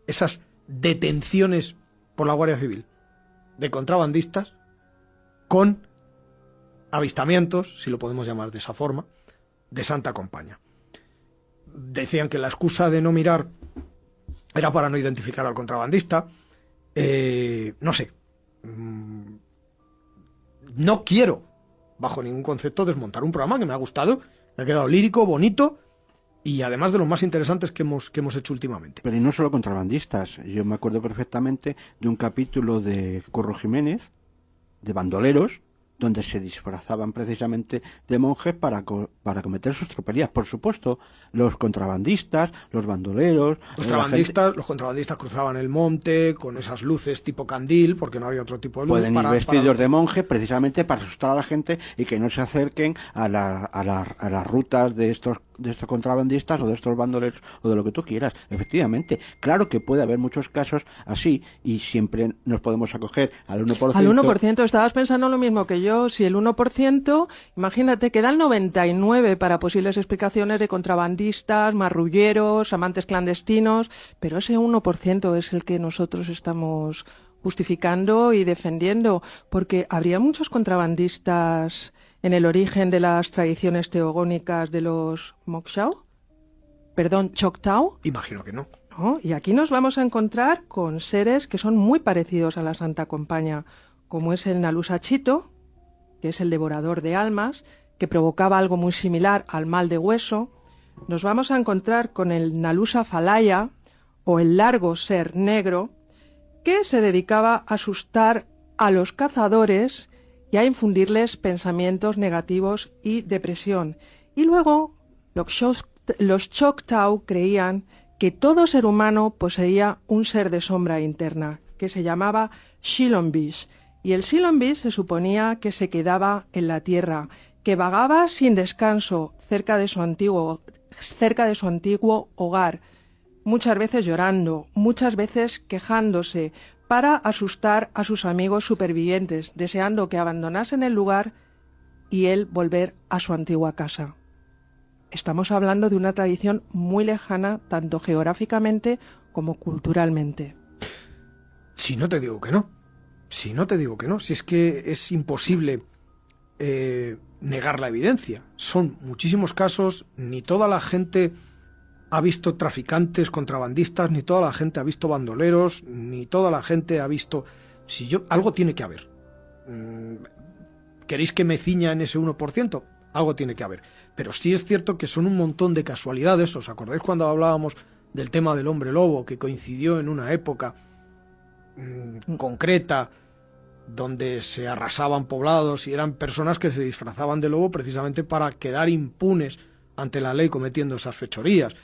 esas detenciones por la Guardia Civil de contrabandistas con avistamientos, si lo podemos llamar de esa forma, de Santa Compaña. Decían que la excusa de no mirar era para no identificar al contrabandista. No sé. No quiero, bajo ningún concepto, desmontar un programa que me ha gustado, me ha quedado lírico, bonito y además de los más interesantes que hemos hecho últimamente. Pero y no solo contrabandistas. Yo me acuerdo perfectamente de un capítulo de Curro Jiménez, de bandoleros, donde se disfrazaban precisamente de monjes para cometer sus tropelías. Por supuesto, los contrabandistas, los bandoleros... Los contrabandistas cruzaban el monte con esas luces tipo candil, porque no había otro tipo de luz. Pueden ir vestidos de monjes precisamente para asustar a la gente y que no se acerquen a las rutas de estos contrabandistas o de estos bandoleros o de lo que tú quieras. Efectivamente, claro que puede haber muchos casos así y siempre nos podemos acoger al 1%. Al 1%, estabas pensando lo mismo que yo. Si el 1%, imagínate, queda el 99% para posibles explicaciones de contrabandistas, marrulleros, amantes clandestinos, pero ese 1% es el que nosotros estamos justificando y defendiendo, porque habría muchos contrabandistas en el origen de las tradiciones teogónicas de los Choctaw. Imagino que no. ¿No? Y aquí nos vamos a encontrar con seres que son muy parecidos a la Santa Compaña, como es el Nalusachito, que es el devorador de almas, que provocaba algo muy similar al mal de hueso. Nos vamos a encontrar con el Nalusa Falaya, o el largo ser negro, que se dedicaba a asustar a los cazadores y a infundirles pensamientos negativos y depresión. Y luego los Choctaw creían que todo ser humano poseía un ser de sombra interna, que se llamaba Shilonbish, y el Shilonbish se suponía que se quedaba en la tierra, que vagaba sin descanso cerca de su antiguo hogar, muchas veces llorando, muchas veces quejándose, para asustar a sus amigos supervivientes, deseando que abandonasen el lugar y él volver a su antigua casa. Estamos hablando de una tradición muy lejana, tanto geográficamente como culturalmente. Si no te digo que no. Si es que es imposible negar la evidencia. Son muchísimos casos, ni toda la gente ha visto traficantes, contrabandistas, ni toda la gente ha visto bandoleros, ni toda la gente ha visto... Algo tiene que haber. ¿Queréis que me ciña en ese 1%? Algo tiene que haber. Pero sí es cierto que son un montón de casualidades. ¿Os acordáis cuando hablábamos del tema del hombre lobo, que coincidió en una época concreta, donde se arrasaban poblados y eran personas que se disfrazaban de lobo precisamente para quedar impunes ante la ley cometiendo esas fechorías?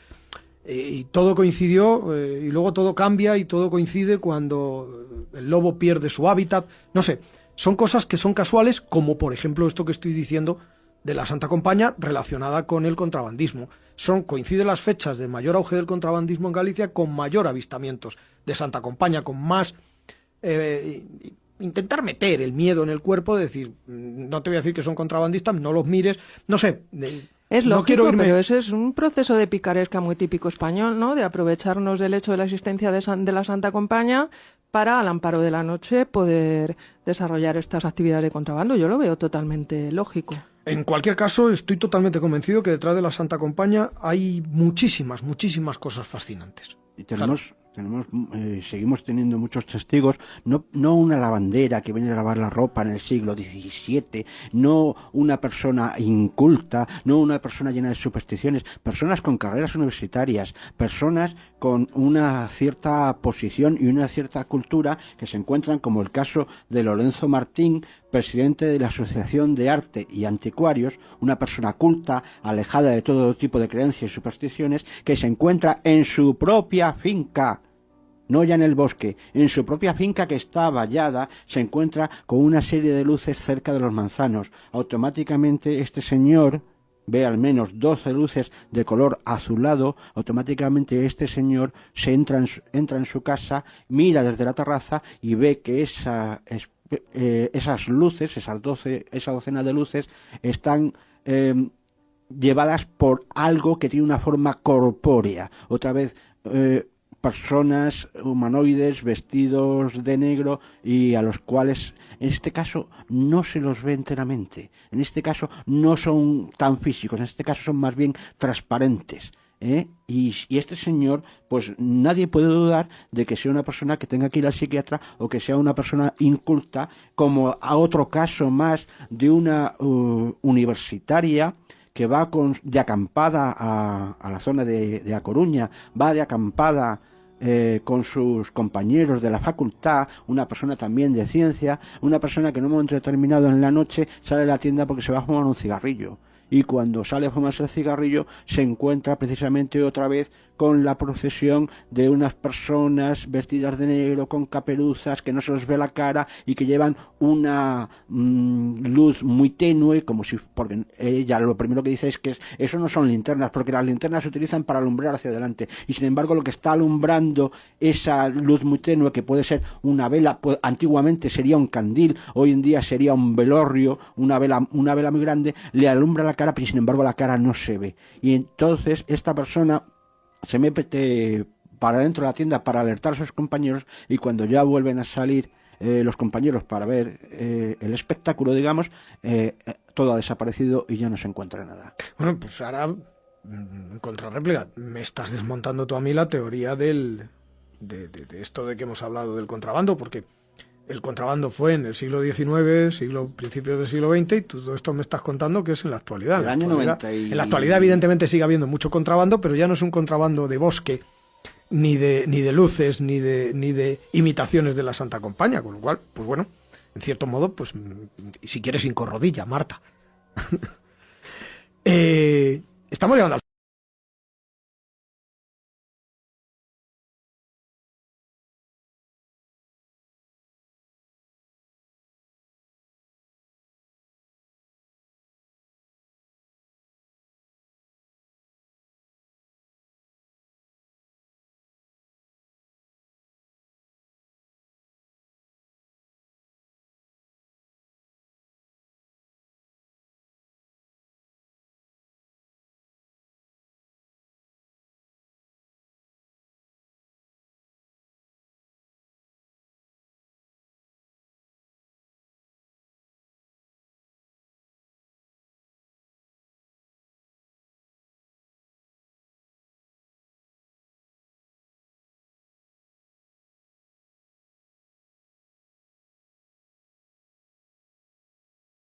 Y todo coincidió, y luego todo cambia y todo coincide cuando el lobo pierde su hábitat. No sé, son cosas que son casuales, como por ejemplo esto que estoy diciendo de la Santa Compaña relacionada con el contrabandismo. Coinciden las fechas de mayor auge del contrabandismo en Galicia con mayor avistamientos de Santa Compaña, con más intentar meter el miedo en el cuerpo, decir, no te voy a decir que son contrabandistas, no los mires, no sé. Es lógico, pero ese es un proceso de picaresca muy típico español, ¿no? De aprovecharnos del hecho de la existencia de la Santa Compaña para, al amparo de la noche, poder desarrollar estas actividades de contrabando. Yo lo veo totalmente lógico. En cualquier caso, estoy totalmente convencido que detrás de la Santa Compaña hay muchísimas cosas fascinantes. Y seguimos teniendo muchos testigos, no una lavandera que viene a lavar la ropa en el siglo XVII, no una persona inculta, no una persona llena de supersticiones, personas con carreras universitarias, personas con una cierta posición y una cierta cultura que se encuentran, como el caso de Lorenzo Martín, presidente de la Asociación de Arte y Anticuarios, una persona culta, alejada de todo tipo de creencias y supersticiones, que se encuentra en su propia finca, no ya en el bosque, en su propia finca que está vallada, se encuentra con una serie de luces cerca de los manzanos. Automáticamente este señor ve al menos 12 luces de color azulado, automáticamente este señor se entra en su casa, mira desde la terraza y ve que esas luces, esa docena de luces, están llevadas por algo que tiene una forma corpórea. Otra vez, personas humanoides vestidos de negro y a los cuales en este caso no se los ve enteramente, en este caso no son tan físicos, en este caso son más bien transparentes. Y este señor, pues nadie puede dudar de que sea una persona que tenga que ir al psiquiatra o que sea una persona inculta, como a otro caso más de una universitaria que va de acampada a la zona de A Coruña, va de acampada con sus compañeros de la facultad, una persona también de ciencia, una persona que en un momento determinado en la noche sale de la tienda porque se va a fumar un cigarrillo. Y cuando sale a fumarse el cigarrillo se encuentra precisamente otra vez con la procesión de unas personas vestidas de negro con caperuzas que no se les ve la cara y que llevan una luz muy tenue, porque ella lo primero que dice es que eso no son linternas, porque las linternas se utilizan para alumbrar hacia adelante, y sin embargo lo que está alumbrando esa luz muy tenue, que puede ser una vela, pues, antiguamente sería un candil, hoy en día sería un velorrio, una vela muy grande, le alumbra la cara, pero sin embargo la cara no se ve. Y entonces esta persona se mete para dentro de la tienda para alertar a sus compañeros, y cuando ya vuelven a salir los compañeros para ver el espectáculo, digamos, todo ha desaparecido y ya no se encuentra nada. Bueno, pues ahora, en contrarréplica, me estás desmontando tú a mí la teoría de esto de que hemos hablado del contrabando, porque el contrabando fue en el siglo XIX, principios del siglo XX, y todo esto me estás contando que es en la actualidad. En la actualidad, evidentemente, sigue habiendo mucho contrabando, pero ya no es un contrabando de bosque, ni de luces, ni de imitaciones de la Santa Compaña, con lo cual, pues bueno, en cierto modo, pues si quieres, sin corrodilla, Marta. Estamos llegando